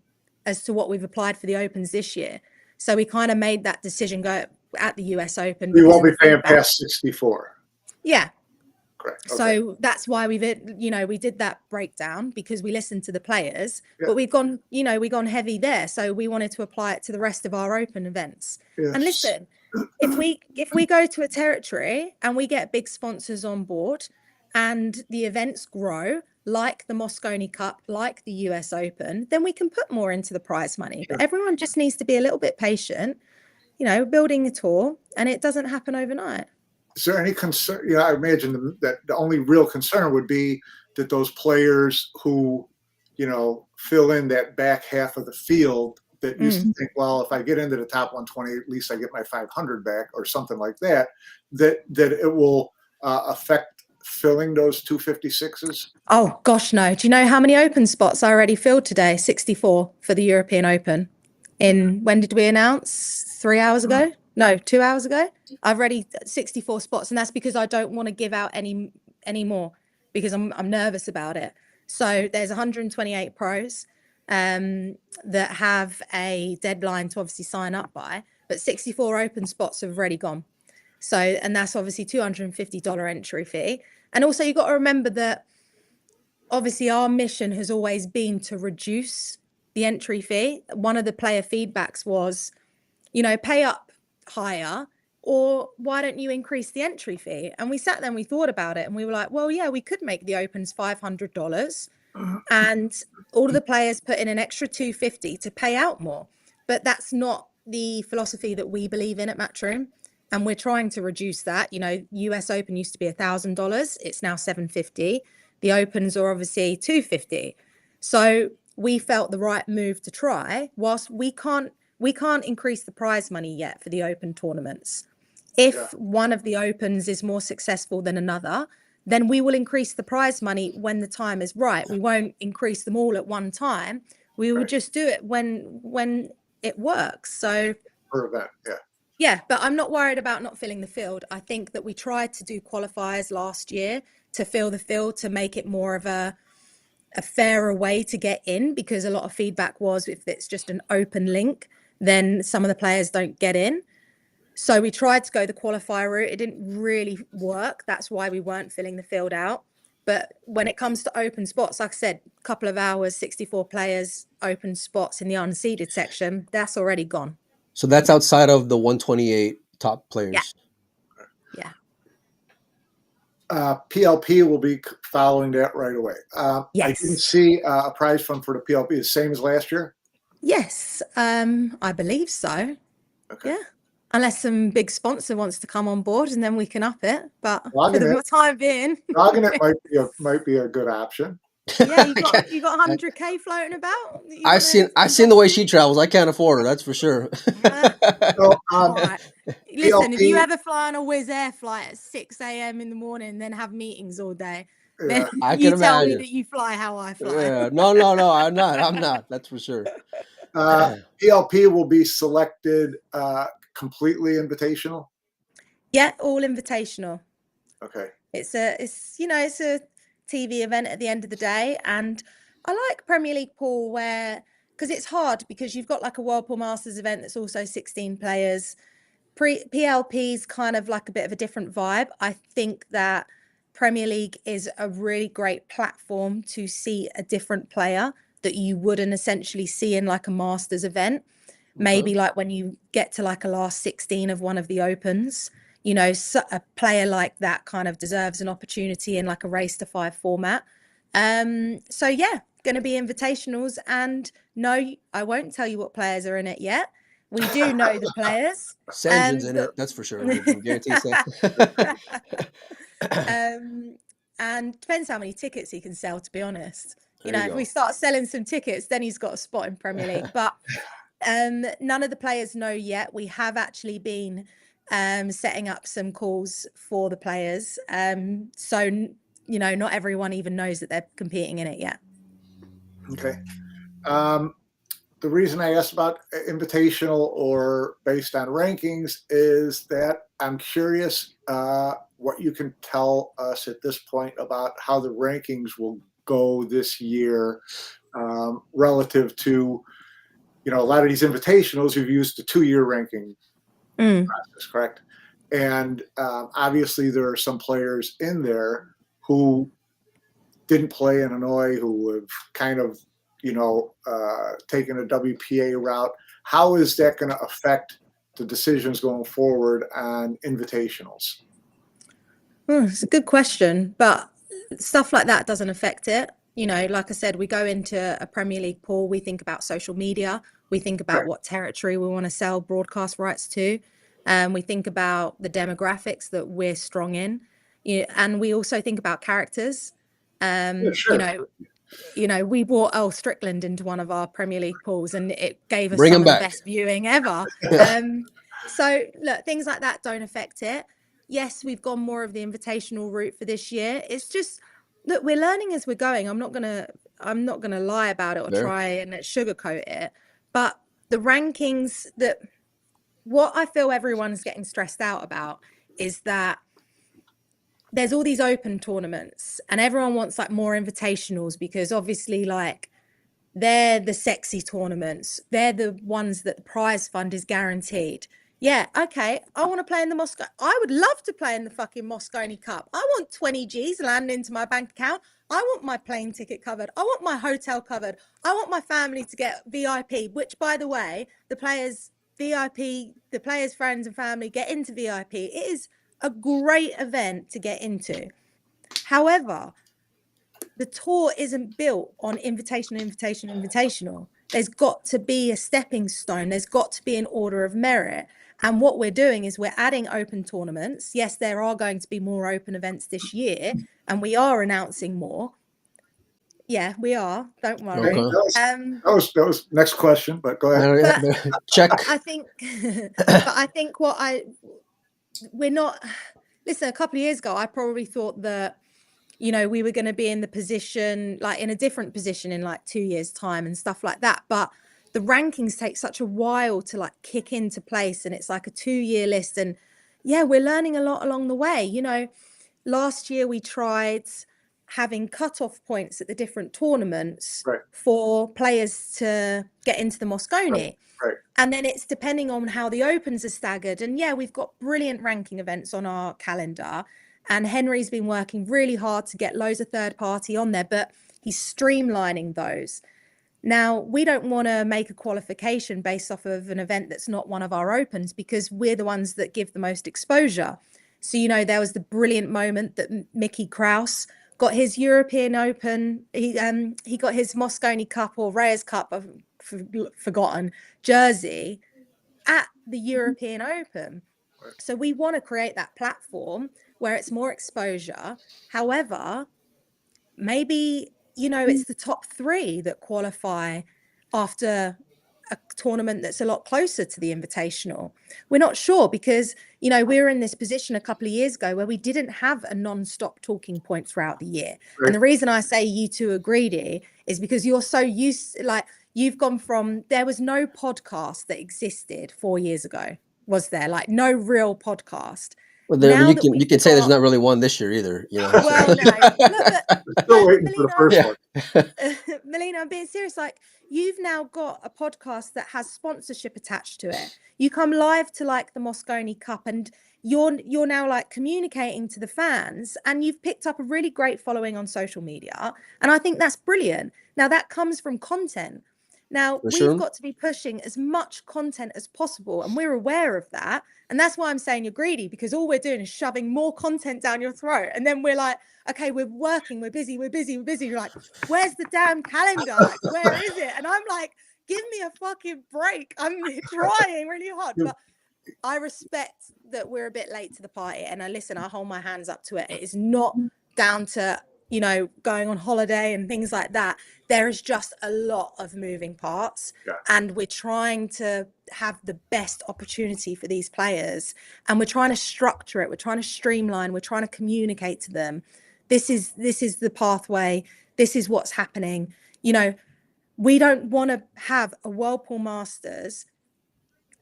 as to what we've applied for the Opens this year. So we kind of made that decision go at the US Open.
We won't be paying past 64.
Yeah.
Correct. Okay.
So that's why we did that breakdown because we listened to the players, but we've gone heavy there. So we wanted to apply it to the rest of our Open events. Yes. And listen, if we go to a territory and we get big sponsors on board and the events grow like the Moscone Cup, like the US Open, then we can put more into the prize money. But everyone just needs to be a little bit patient, building a tour, and it doesn't happen overnight.
Is there any concern? I imagine that the only real concern would be that those players who, fill in that back half of the field that used to think, well, if I get into the top 120, at least I get my 500 back or something like that, that it will affect filling those 256s?
Oh, gosh, no. Do you know how many open spots I already filled today? 64 for the European Open. When did we announce? 3 hours ago? No, 2 hours ago. I've already 64 spots, and that's because I don't want to give out any more because I'm nervous about it. So there's 128 pros that have a deadline to obviously sign up by, but 64 open spots have already gone. So, and that's obviously $250 entry fee. And also you got to remember that obviously our mission has always been to reduce the entry fee. One of the player feedbacks was, pay up higher, or why don't you increase the entry fee? And we sat there and we thought about it, and we were like, well, yeah, we could make the opens $500 and all of the players put in an extra $250 to pay out more. But that's not the philosophy that we believe in at Matchroom. And we're trying to reduce that. US Open used to be $1,000. It's now $750. The opens are obviously $250. So we felt the right move to try, whilst we can't increase the prize money yet for the open tournaments. If one of the opens is more successful than another, then we will increase the prize money when the time is right. We won't increase them all at one time. We will just do it when it works. So
per event,
yeah, but I'm not worried about not filling the field. I think that we tried to do qualifiers last year to fill the field, to make it more of a fairer way to get in, because a lot of feedback was if it's just an open link, then some of the players don't get in. So we tried to go the qualifier route. It didn't really work. That's why we weren't filling the field out. But when it comes to open spots, like I said, a couple of hours, 64 players, open spots in the unseeded section, that's already gone.
So that's outside of the 128 top players.
Yeah.
PLP will be following that right away.
Yes.
I didn't see a prize fund for the PLP. The same as last year?
Yes, I believe so.
Okay.
Yeah. Unless some big sponsor wants to come on board, and then we can up it. But
Logging
for the
it.
time being,
Logging it might be a good option.
Yeah, you got 100K floating about.
I seen the way she travels. I can't afford her. That's for sure.
So,
All right. Listen,
PLP,
if you ever fly on a Wizz Air flight at 6 a.m. in the morning, and then have meetings all day, then
I
you
can
tell me
imagine.
that you fly how I fly.
Yeah. No, I'm not. That's for sure.
PLP will be selected completely invitational.
Yeah, all invitational.
Okay.
It's a TV event at the end of the day, and I like Premier League pool because it's hard, because you've got like a Whirlpool Masters event that's also 16 players. PLP's kind of like a bit of a different vibe. I think that Premier League is a really great platform to see a different player that you wouldn't essentially see in like a Masters event. Maybe like when you get to like a last 16 of one of the opens, so a player like that kind of deserves an opportunity in like a race to 5 format. So yeah, going to be invitationals, and no, I won't tell you what players are in it yet. We do know the players.
Sanjin's in it, that's for sure. We can guarantee
and depends how many tickets he can sell, to be honest.
There you
if we start selling some tickets, then he's got a spot in Premier League. But none of the players know yet. We have actually been setting up some calls for the players. So, not everyone even knows that they're competing in it yet.
Okay. The reason I asked about invitational or based on rankings is that I'm curious what you can tell us at this point about how the rankings will go this year relative to, a lot of these invitationals you've used the 2-year ranking process, correct? And obviously there are some players in there who didn't play in Hanoi, who have kind of taken a WPA route. How is that going to affect the decisions going forward on invitationals?
It's a good question, but stuff like that doesn't affect it. Like I said, we go into a Premier League pool, we think about social media, we think about what territory we want to sell broadcast rights to, we think about the demographics that we're strong in, and we also think about characters. We brought Earl Strickland into one of our Premier League pools, and it gave us some of the best viewing ever. So look, things like that don't affect it. Yes, we've gone more of the invitational route for this year. It's just, look, we're learning as we're going. I'm not gonna lie about it or try and sugarcoat it. But the rankings that what I feel everyone's getting stressed out about is that there's all these open tournaments and everyone wants like more invitationals because obviously like they're the sexy tournaments. They're the ones that the prize fund is guaranteed. Yeah, okay. I want to play in the Moscow. I would love to play in the fucking Moscone Cup. I want 20 G's landing into my bank account. I want my plane ticket covered. I want my hotel covered. I want my family to get VIP, which by the way, the players VIP, the players' friends and family get into VIP. It is a great event to get into. However, the tour isn't built on invitational. There's got to be a stepping stone. There's got to be an order of merit. And what we're doing is we're adding open tournaments. Yes, there are going to be more open events this year, and we are announcing more. Yeah, we are. Don't worry.
Okay. That was next question, but go ahead.
Check.
I think, we're not. Listen, a couple of years ago, I probably thought that, you know, we were going to be in the position, like in a different position in like 2 years' time and stuff like that. But the rankings take such a while to like kick into place, and it's like a 2-year list. And yeah, we're learning a lot along the way. You know, last year we tried having cutoff points at the different tournaments for players to get into the Moscone.
Right.
And then it's depending on how the opens are staggered. And yeah, we've got brilliant ranking events on our calendar. And Henry's been working really hard to get loads of third party on there, but he's streamlining those. Now, we don't want to make a qualification based off of an event that's not one of our opens because we're the ones that give the most exposure. So, you know, there was the brilliant moment that Mickey Krause got his European Open. He got his Moscone Cup or Reyes Cup, I've forgotten, jersey at the European Open. So we want to create that platform where it's more exposure. However, maybe, you know, it's the top 3 that qualify after a tournament that's a lot closer to the Invitational. We're not sure because, you know, we were in this position a couple of years ago where we didn't have a non-stop talking point throughout the year. Right. And the reason I say you two are greedy is because you're so used, like you've gone from, there was no podcast that existed 4 years ago. Was there like no real podcast?
Well, there, you can say there's not really one this year either. You know.
Well, no. Look,
still waiting for the first one.
Melina, I'm being serious. Like, you've now got a podcast that has sponsorship attached to it. You come live to like the Moscone Cup, and you're now like communicating to the fans, and you've picked up a really great following on social media, and I think that's brilliant. Now that comes from content. Now, we've got to be pushing as much content as possible, and we're aware of that. And that's why I'm saying you're greedy, because all we're doing is shoving more content down your throat. And then we're like, okay, we're working, we're busy. You're like, where's the damn calendar? Like, where is it? And I'm like, give me a fucking break. I'm trying really hard. But I respect that we're a bit late to the party. And I hold my hands up to it. It is not down to, you know, going on holiday and things like that. There is just a lot of moving parts, and we're trying to have the best opportunity for these players, and we're trying to structure it. We're trying to streamline. We're trying to communicate to them. This is the pathway. This is what's happening. You know, we don't want to have a Whirlpool Masters.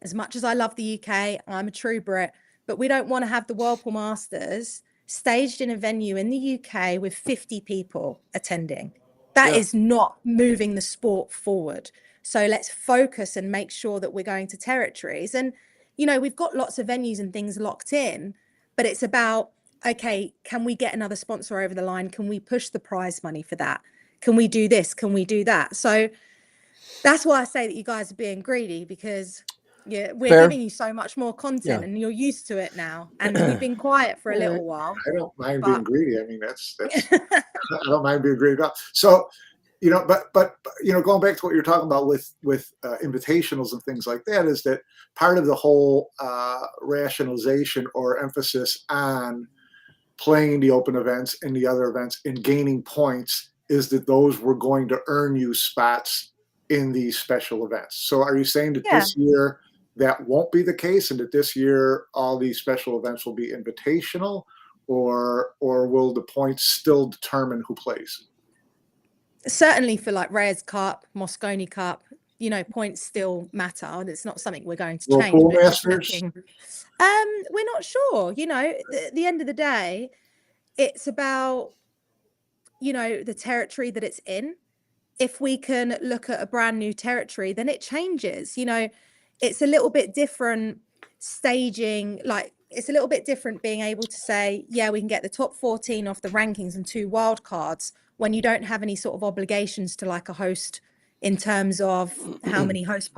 As much as I love the UK, I'm a true Brit, but we don't want to have the Whirlpool Masters staged in a venue in the UK with 50 people attending. That is not moving the sport forward. So let's focus and make sure that we're going to territories. And, you know, we've got lots of venues and things locked in, but it's about, okay, can we get another sponsor over the line? Can we push the prize money for that? Can we do this? Can we do that? So that's why I say that you guys are being greedy, because we're giving you so much more content and you're used to it now. And we've been quiet for a little while.
I don't mind being greedy. I mean, that's I don't mind being greedy. So, you know, but you know, going back to what you're talking about with invitationals and things like that, is that part of the whole rationalization or emphasis on playing the open events and the other events and gaining points is that those were going to earn you spots in these special events. So are you saying that this year that won't be the case, and that this year all these special events will be invitational, or will the points still determine who plays?
Certainly for like Reyes Cup, Moscone Cup, points still matter. It's not something we're going to
World
change.
Pool
But just
Masters?
we're not sure. At the end of the day, it's about, the territory that it's in. If we can look at a brand new territory, then it changes. It's a little bit different staging. Like, it's a little bit different being able to say, yeah, we can get the top 14 off the rankings and 2 wild cards when you don't have any sort of obligations to like a host in terms of how many host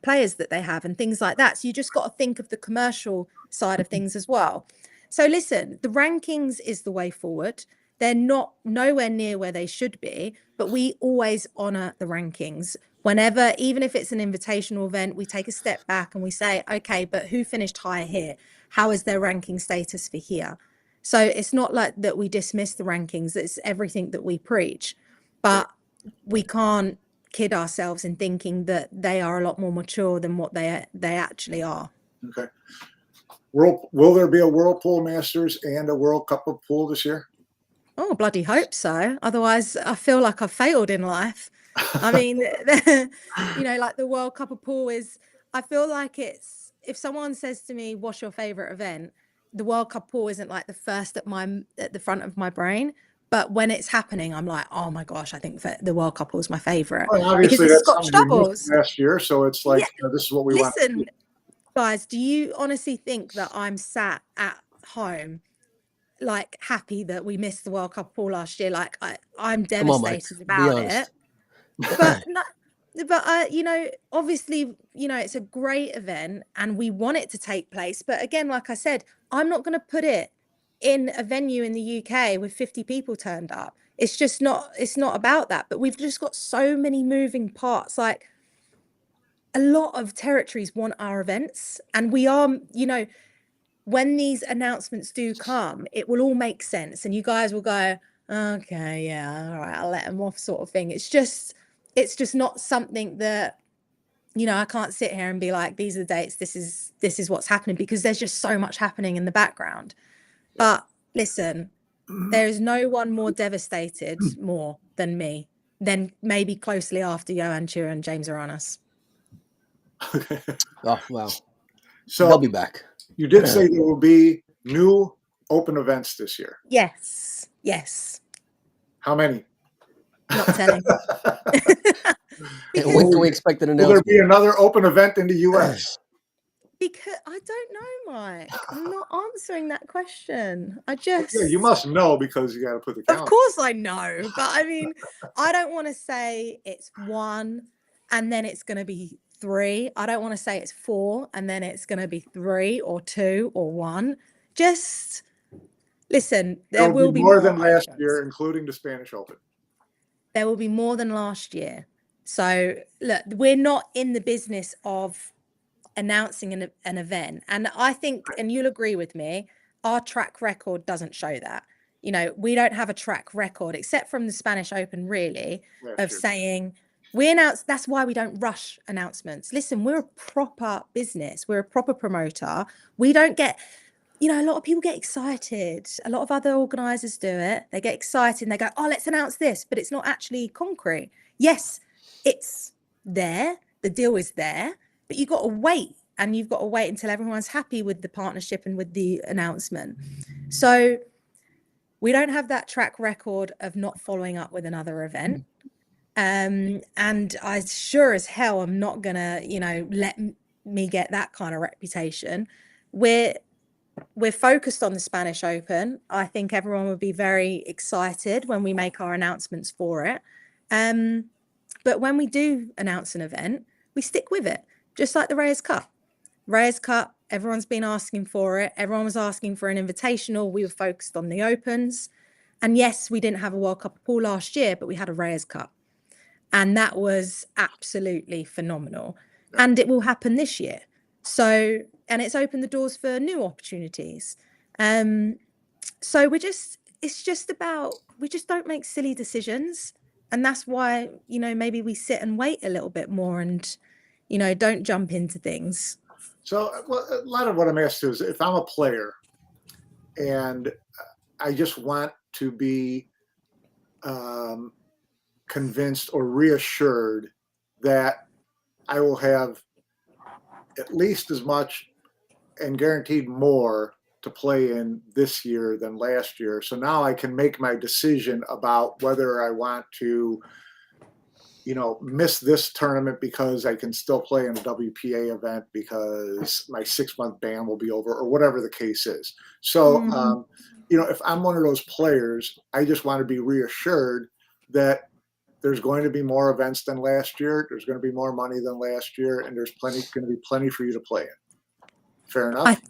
players that they have and things like that. So you just got to think of the commercial side of things as well. So listen, the rankings is the way forward. They're not nowhere near where they should be, but we always honor the rankings. Whenever, even if it's an invitational event, we take a step back and we say, okay, but who finished higher here? How is their ranking status for here? So it's not like that we dismiss the rankings. It's everything that we preach, but we can't kid ourselves in thinking that they are a lot more mature than what they actually are.
Okay. Will there be a World Pool Masters and a World Cup of Pool this year?
Oh, bloody hope so. Otherwise, I feel like I've failed in life. I mean, like the World Cup of Pool is, I feel like it's, if someone says to me, what's your favorite event? The World Cup Pool isn't like the first at the front of my brain. But when it's happening, I'm like, oh my gosh, I think the World Cup Pool is my favorite.
Well, obviously,
because it's
that's
Scotch
something we
doubles.
missed last year. So it's like, this is what we want.
Listen, guys, do you honestly think that I'm sat at home like happy that we missed the World Cup Pool last year? Like I'm devastated about it. But obviously, it's a great event and we want it to take place. But again, like I said, I'm not going to put it in a venue in the UK with 50 people turned up. It's not about that. But we've just got so many moving parts. Like, a lot of territories want our events, and we are, when these announcements do come, it will all make sense and you guys will go, okay, yeah, all right, I'll let them off, sort of thing. It's just not something that, I can't sit here and be like, these are the dates, this is what's happening, because there's just so much happening in the background. But listen, there is no one more devastated more than me, then maybe closely after Johan Chua and James Aranas.
Oh, wow.
So
they'll be back.
You did say there will be new open events this year.
Yes.
How many?
Not telling.
When can we expect an announcement?
Will there be another open event in the U.S.?
Because I don't know, Mike. I'm not answering that question.
You must know, because you got to put the calendar.
Of course I know, but I mean, I don't want to say it's 1 and then it's going to be 3. I don't want to say it's 4 and then it's going to be 3 or 2 or 1. Just listen, there will be
more than last year, including the Spanish Open.
There will be more than last year. So look, we're not in the business of announcing an event. And I think, and you'll agree with me, our track record doesn't show that. We don't have a track record, except from the Spanish Open, really, saying we announce. That's why we don't rush announcements. Listen, we're a proper business. We're a proper promoter. We don't get, a lot of people get excited. A lot of other organizers do it. They get excited and they go, oh, let's announce this, but it's not actually concrete. Yes, it's there. The deal is there, but you've got to wait, and you've got to wait until everyone's happy with the partnership and with the announcement. So we don't have that track record of not following up with another event. And I sure as hell am not gonna, let me get that kind of reputation. We're focused on the Spanish Open. I think everyone would be very excited when we make our announcements for it. But when we do announce an event, we stick with it, just like the Reyes Cup. Reyes Cup, everyone's been asking for it. Everyone was asking for an invitational. We were focused on the Opens. And yes, we didn't have a World Cup of Pool last year, but we had a Reyes Cup. And that was absolutely phenomenal. And it will happen this year. So, and it's opened the doors for new opportunities. So it's just about, we just don't make silly decisions. And that's why, maybe we sit and wait a little bit more and, don't jump into things.
So a lot of what I'm asked is, if I'm a player and I just want to be convinced or reassured that I will have at least as much and guaranteed more to play in this year than last year. So now I can make my decision about whether I want to, miss this tournament because I can still play in a WPA event because my 6-month ban will be over, or whatever the case is. So, if I'm one of those players, I just want to be reassured that there's going to be more events than last year. There's going to be more money than last year, and there's going to be plenty for you to play in. Fair enough?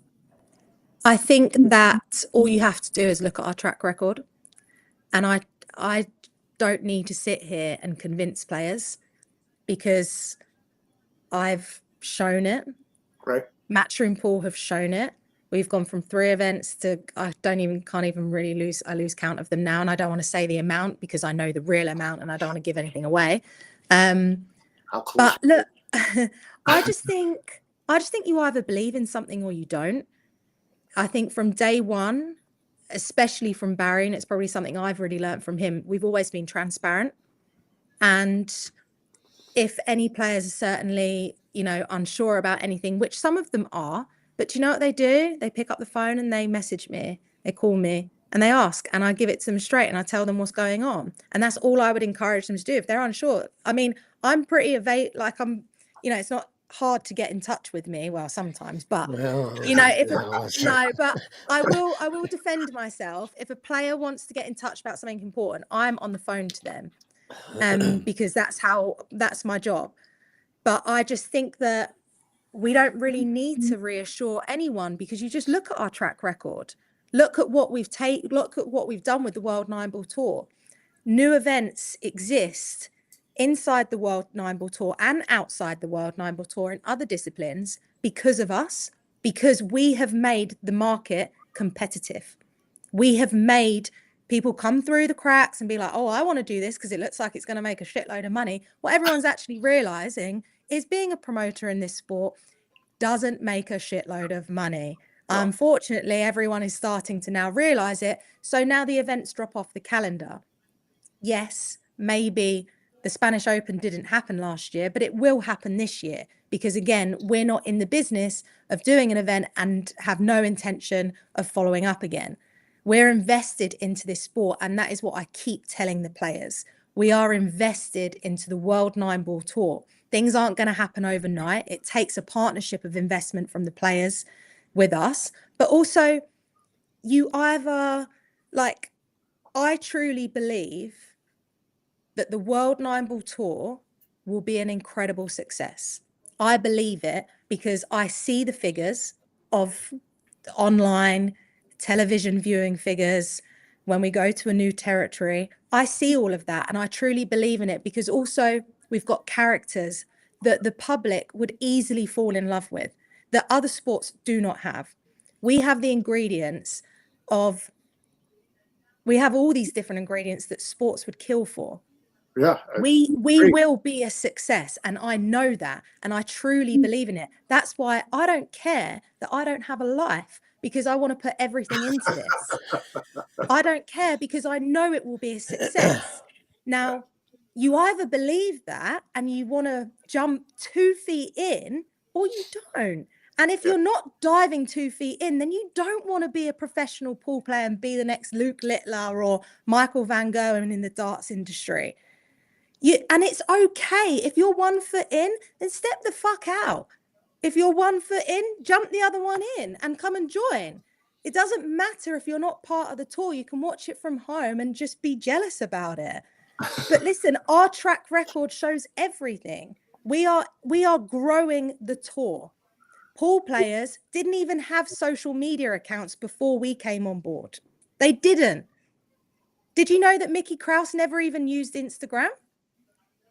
I think that all you have to do is look at our track record. And I don't need to sit here and convince players, because I've shown it.
Right.
Matchroom Pool have shown it. We've gone from 3 events to I lose count of them now, and I don't want to say the amount because I know the real amount and I don't want to give anything away.
How close?
But look, I just think you either believe in something or you don't. I think from day one, especially from Barry, and it's probably something I've really learned from him, we've always been transparent. And if any players are certainly, unsure about anything, which some of them are, but do you know what they do? They pick up the phone and they message me, they call me and they ask, and I give it to them straight and I tell them what's going on. And that's all I would encourage them to do if they're unsure. I mean, I'm pretty it's not hard to get in touch with me. Well, sometimes, but but I will defend myself. If a player wants to get in touch about something important, I'm on the phone to them, because that's my job. But I just think that we don't really need to reassure anyone, because you just look at our track record. Look at what we've done with the World 9-Ball Tour. New events exist inside the World 9-Ball Tour and outside the World 9-Ball Tour in other disciplines because of us, because we have made the market competitive. We have made people come through the cracks and be like, oh, I want to do this because it looks like it's going to make a shitload of money. What everyone's actually realizing is being a promoter in this sport doesn't make a shitload of money. No. Unfortunately, everyone is starting to now realize it. So now the events drop off the calendar. Yes, maybe the Spanish Open didn't happen last year, but it will happen this year, because again, we're not in the business of doing an event and have no intention of following up again. We're invested into this sport, and that is what I keep telling the players. We are invested into the World 9-Ball Tour. Things aren't going to happen overnight. It takes a partnership of investment from the players with us, but also I truly believe that the World 9-Ball Tour will be an incredible success. I believe it because I see the figures of online television viewing figures when we go to a new territory. I see all of that, and I truly believe in it, because also we've got characters that the public would easily fall in love with that other sports do not have. We have the ingredients we have all these different ingredients that sports would kill for.
Yeah,
we will be a success, and I know that, and I truly believe in it. That's why I don't care that I don't have a life, because I want to put everything into this. I don't care because I know it will be a success. Now, you either believe that and you want to jump 2 feet in, or you don't. And if you're not diving 2 feet in, then you don't want to be a professional pool player and be the next Luke Littler or Michael Van Gogh in the darts industry. And it's okay. If you're 1 foot in, then step the fuck out. If you're 1 foot in, jump the other one in and come and join. It doesn't matter if you're not part of the tour. You can watch it from home and just be jealous about it. But listen, our track record shows everything. We are growing the tour. Pool players didn't even have social media accounts before we came on board. They didn't. Did you know that Mickey Krause never even used Instagram?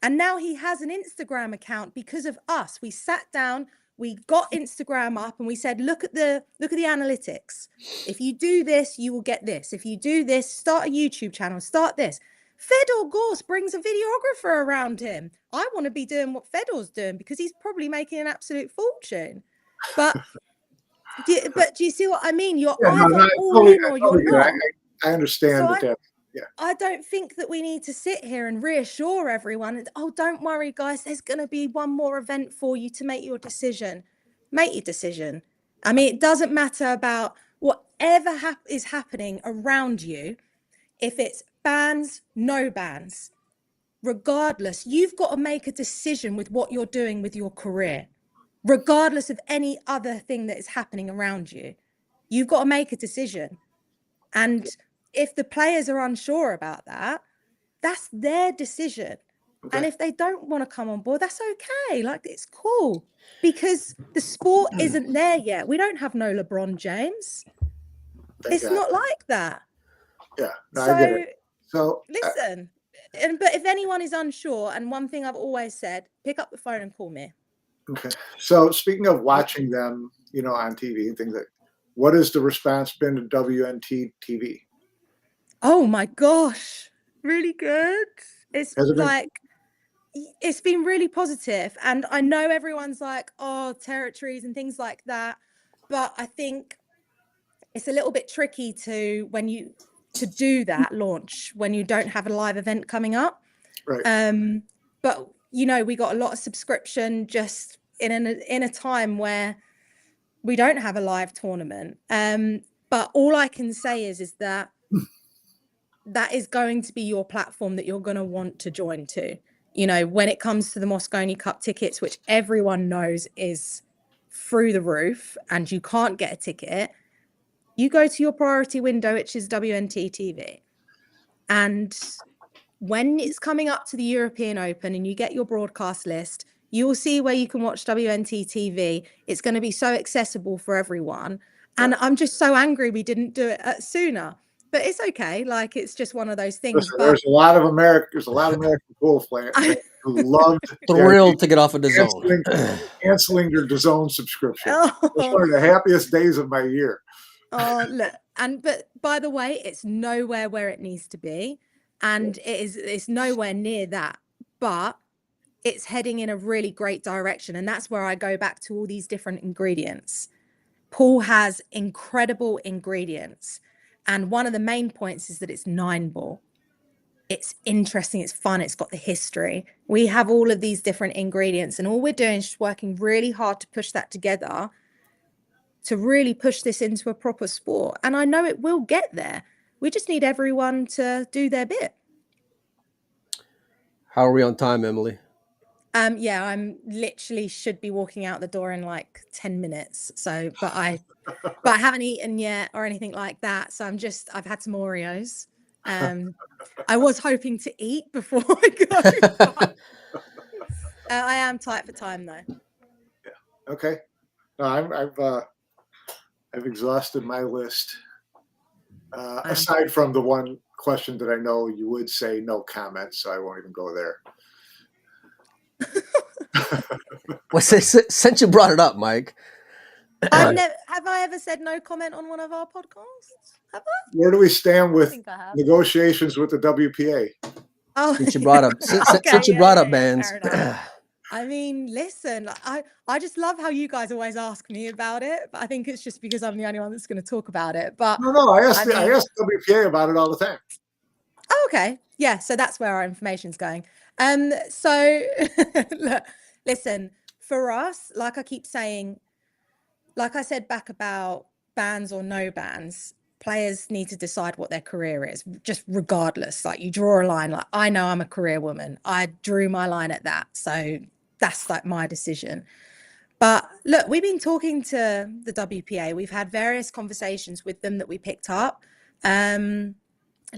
And now he has an Instagram account because of us. We sat down, we got Instagram up, and we said, look at the analytics. If you do this, you will get this. If you do this, start a YouTube channel, start this. Fedor Gorst brings a videographer around him. I want to be doing what Fedor's doing because he's probably making an absolute fortune. But do you see what I mean? You're either all in or you're not.
I understand that.
I don't think that we need to sit here and reassure everyone. Oh, don't worry, guys. There's going to be one more event for you to make your decision. Make your decision. I mean, it doesn't matter about whatever is happening around you. If it's bans, no bans, regardless, you've got to make a decision with what you're doing with your career, regardless of any other thing that is happening around you. You've got to make a decision. And if the players are unsure about that, that's their decision. Okay. And if they don't want to come on board, that's okay. Like, it's cool, because the sport isn't there yet. We don't have no LeBron James. It's not like that.
Yeah, no, I get it. So
listen, but if anyone is unsure, and one thing I've always said, pick up the phone and call me.
Okay. So speaking of watching them, on TV and things like, what has the response been to WNT TV?
Oh my gosh, really good. It's it's been really positive, and I know everyone's like, oh, territories and things like that, but I think it's a little bit tricky to do that launch when you don't have a live event coming up.
Right.
But we got a lot of subscription just in a time where we don't have a live tournament. But all I can say is that that is going to be your platform that you're going to want to join to. When it comes to the Mosconi Cup tickets, which everyone knows is through the roof and you can't get a ticket, you go to your priority window, which is WNT TV. And when it's coming up to the European Open and you get your broadcast list, you will see where you can watch WNT TV. It's going to be so accessible for everyone. And I'm just so angry we didn't do it sooner. But it's okay. Like, it's just one of those things.
Listen, there's a lot of American pool players who loved
thrilled to get off of the zone,
canceling their DAZN subscription. It's one of the happiest days of my year.
Oh, look, but by the way, it's nowhere where it needs to be, and it's nowhere near that. But it's heading in a really great direction, and that's where I go back to all these different ingredients. Pool has incredible ingredients. And one of the main points is that it's 9-ball. It's interesting, it's fun, it's got the history. We have all of these different ingredients, and all we're doing is just working really hard to push that together to really push this into a proper sport. And I know it will get there. We just need everyone to do their bit.
How are we on time, Emily?
Yeah, I'm literally should be walking out the door in like 10 minutes. So, but I haven't eaten yet or anything like that. So I've had some Oreos. I was hoping to eat before I go. I am tight for time though.
Yeah. Okay. No, I've exhausted my list. Aside from the one question that I know you would say no comment, so I won't even go there.
Well, since you brought it up, Mike,
have I ever said no comment on one of our podcasts? Have I?
Where do we stand with negotiations with the WPA?
Oh, since you brought up since you brought up bans.
I mean, listen, I just love how you guys always ask me about it, but I think it's just because I'm the only one that's going to talk about it. But
no, I asked WPA about it all the time.
Oh, okay. Yeah, so that's where our information's going. So look, listen, for us, like I keep saying, like I said back about bans or no bans, players need to decide what their career is, just regardless. Like, you draw a line. Like, I know I'm a career woman. I drew my line at that. So that's like my decision. But look, we've been talking to the WPA. We've had various conversations with them that we picked up,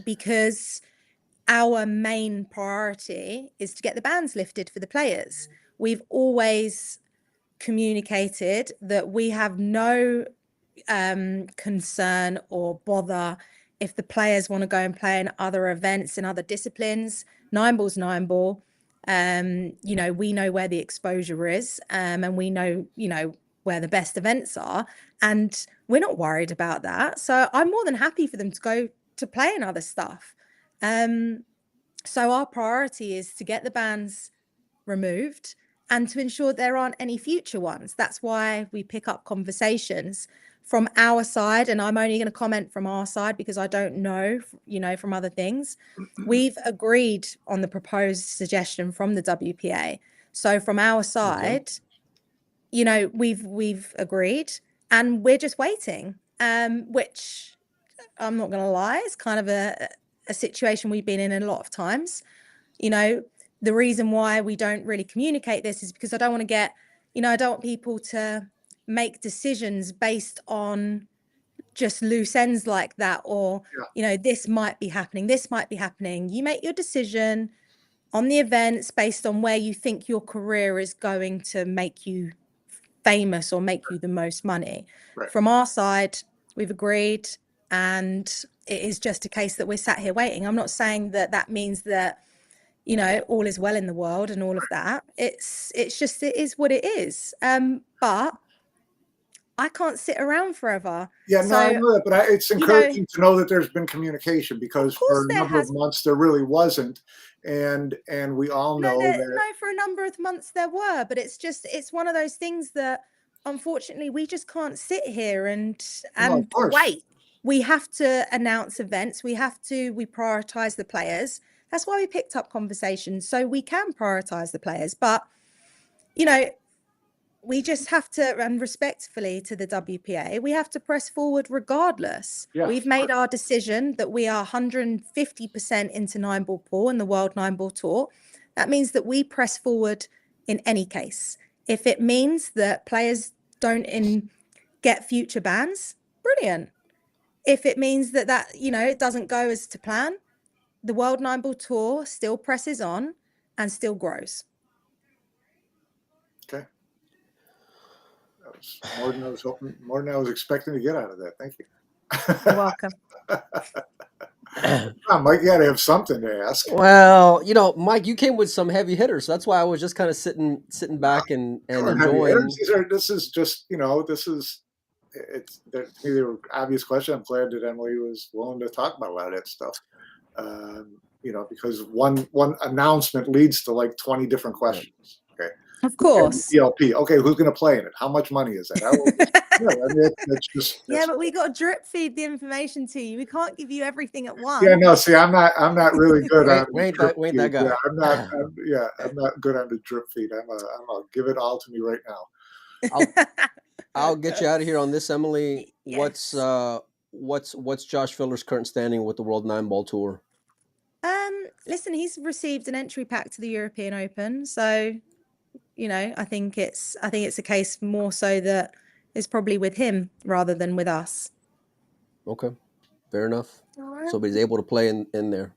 because our main priority is to get the bans lifted for the players. We've always communicated that we have no concern or bother if the players want to go and play in other events in other disciplines. 9-ball's 9-ball. We know where the exposure is, and we know, where the best events are, and we're not worried about that. So I'm more than happy for them to go to play in other stuff. So our priority is to get the bans removed and to ensure there aren't any future ones. That's why we pick up conversations from our side, and I'm only going to comment from our side because I don't know, from other things, we've agreed on the proposed suggestion from the WPA. So from our side, we've agreed, and we're just waiting, which I'm not going to lie, is kind of a situation we've been in a lot of times. The reason why we don't really communicate this is because I don't want to get, I don't want people to make decisions based on just loose ends like that, or, this might be happening, this might be happening. You make your decision on the events based on where you think your career is going to make you famous or make you the most money.
Right.
From our side, we've agreed, and it is just a case that we're sat here waiting. I'm not saying that means that, all is well in the world and all of that. It's just, it is what it is. But I can't sit around forever.
Yeah, no, I know that, but it's encouraging to know that there's been communication, because for a number of months there really wasn't, and we all know that.
No, for a number of months there were, but it's one of those things that unfortunately we just can't sit here and wait. We have to announce events. We prioritize the players. That's why we picked up Conversations, so we can prioritize the players. But, we just have to, and respectfully to the WPA, we have to press forward regardless.
Yeah,
we've made our decision that we are 150% into 9-ball pool and the World 9-ball Tour. That means that we press forward in any case. If it means that players don't get future bans, brilliant. If it means that it doesn't go as to plan, the World 9-ball Tour still presses on and still grows.
Okay. That was more than I was hoping, more than I was expecting to get out of that. Thank you.
You're welcome.
Mike, you got to have something to ask.
Well, Mike, you came with some heavy hitters, so that's why I was just kind of sitting back and enjoying.
This is just, to me, they were obvious questions. I'm glad that Emily was willing to talk about a lot of that stuff. Because one announcement leads to like 20 different questions. Okay.
Of course.
ELP. Okay, who's going to play in it? How much money is that?
But we got to drip feed the information to you. We can't give you everything at once.
Yeah, no. See, I'm not really good on.
Wait that guy.
Yeah, I'm not good on the drip feed. I'm a give it all to me right now.
I'll get you out of here on this, Emily.
Yes.
What's Josh Filler's current standing with the World 9-ball Tour?
Listen, he's received an entry pack to the European Open, so I think it's a case more so that it's probably with him rather than with us.
Okay, fair enough.
All right.
So he's able to play in there.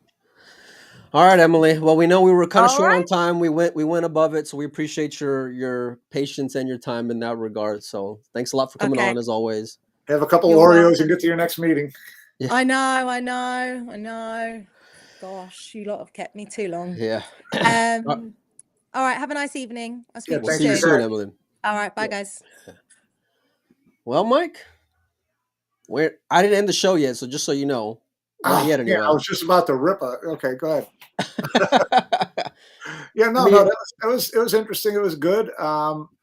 All right, Emily. Well, we know we were kind of short on time. We went above it, so we appreciate your patience and your time in that regard. So thanks a lot for coming on, as always.
Have a couple Oreos and get to your next meeting.
Yeah.
I know. Gosh, you lot have kept me too long.
Yeah.
All right. Have a nice evening. I'll speak to
see you soon, Emily.
All right. Bye, guys.
Well, Mike, I didn't end the show yet, so just so you know. Not yet, anyway.
Yeah, I was just about to rip a. Okay, go ahead. It was interesting. It was good.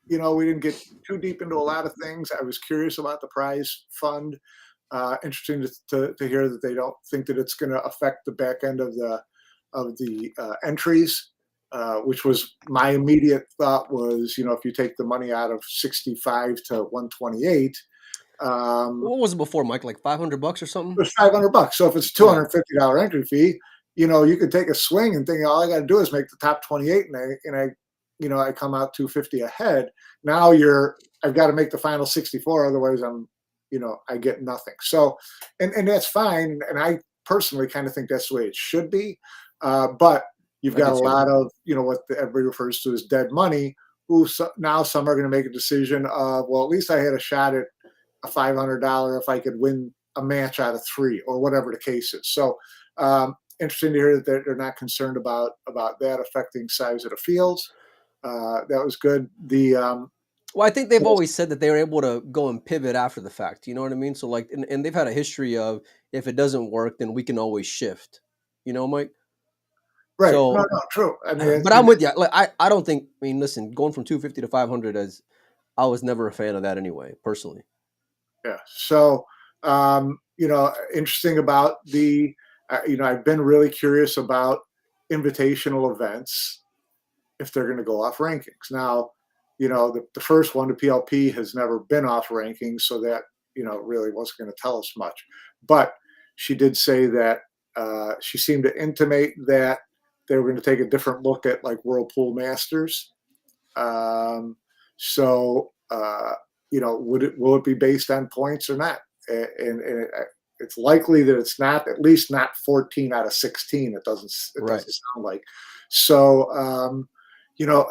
We didn't get too deep into a lot of things. I was curious about the prize fund. Interesting to hear that they don't think that it's going to affect the back end of the entries, which was my immediate thought was, if you take the money out of 65 to 128.
What was it before, Mike? Like $500 or something?
It was $500. So if it's $250 entry fee, you could take a swing and think, all I got to do is make the top 28, and I come out 250 ahead. Now I've got to make the final 64, otherwise I get nothing. So, and that's fine. And I personally kind of think that's the way it should be. But you've got a lot of, what everybody refers to as dead money, now some are going to make a decision of, well, at least I had a shot at a $500 if I could win a match out of 3 or whatever the case is. So, interesting to hear that they're not concerned about that affecting size of the fields. That was good.
Well, I think they've always said that they were able to go and pivot after the fact. You know what I mean? So like, and they've had a history of, if it doesn't work, then we can always shift. Mike?
Right.
So,
no, true.
But I'm with you. Like, I don't think, listen, going from 250 to 500 I was never a fan of that anyway, personally.
Yeah. So, interesting about the, I've been really curious about invitational events if they're going to go off rankings. Now, the first one, the PLP, has never been off rankings, so that, really wasn't going to tell us much. But she did say that she seemed to intimate that they were going to take a different look at like Whirlpool Masters. Um, so, will it be based on points or not? And it's likely that it's not, at least not 14 out of 16. It doesn't sound like. So,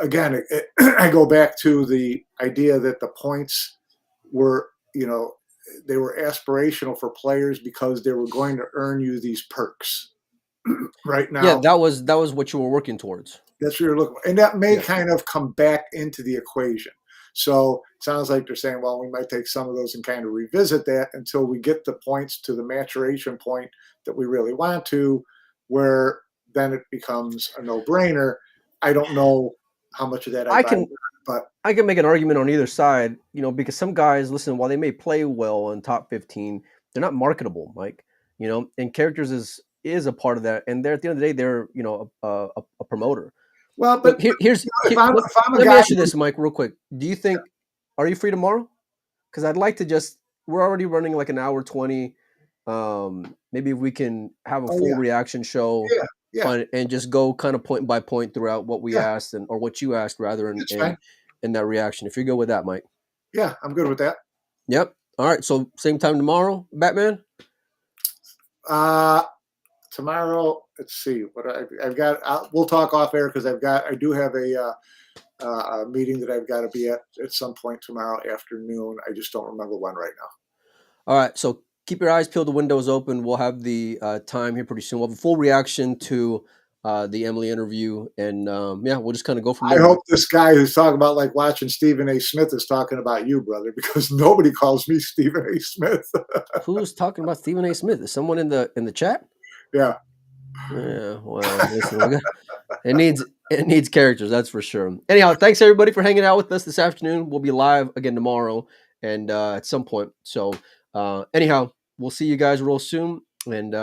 again, I go back to the idea that the points were, they were aspirational for players because they were going to earn you these perks. Right now,
Yeah, that was what you were working towards.
That's what you're looking for. And that may kind of come back into the equation. So it sounds like they're saying, well, we might take some of those and kind of revisit that until we get the points to the maturation point that we really want to, where then it becomes a no-brainer. I don't know how much of that I buy, but
I can make an argument on either side, because some guys, listen, while they may play well in top 15, they're not marketable, Mike, and characters is a part of that. And they're, at the end of the day, they're, a promoter.
Well, but
let me ask you this, Mike, real quick. Do you think, are you free tomorrow? Because I'd like to we're already running like an hour 20. Maybe if we can have a full reaction show and just go kind of point by point throughout what we asked or what you asked rather in that reaction. If you're good with that, Mike.
Yeah, I'm good with that.
Yep. All right. So same time tomorrow, Batman?
Tomorrow, let's see what I've got. We'll talk off air because I do have a meeting that I've got to be at some point tomorrow afternoon. I just don't remember when right now.
All right. So keep your eyes peeled. The windows open. We'll have the time here pretty soon. We'll have a full reaction to the Emily interview. And we'll just kind of go from there.
I hope this guy who's talking about like watching Stephen A. Smith is talking about you, brother, because nobody calls me Stephen A. Smith.
Who's talking about Stephen A. Smith? Is someone in the chat?
Yeah.
Yeah, well, listen, it needs characters, that's for sure. Anyhow, thanks everybody for hanging out with us this afternoon. We'll be live again tomorrow and at some point. So anyhow, we'll see you guys real soon. And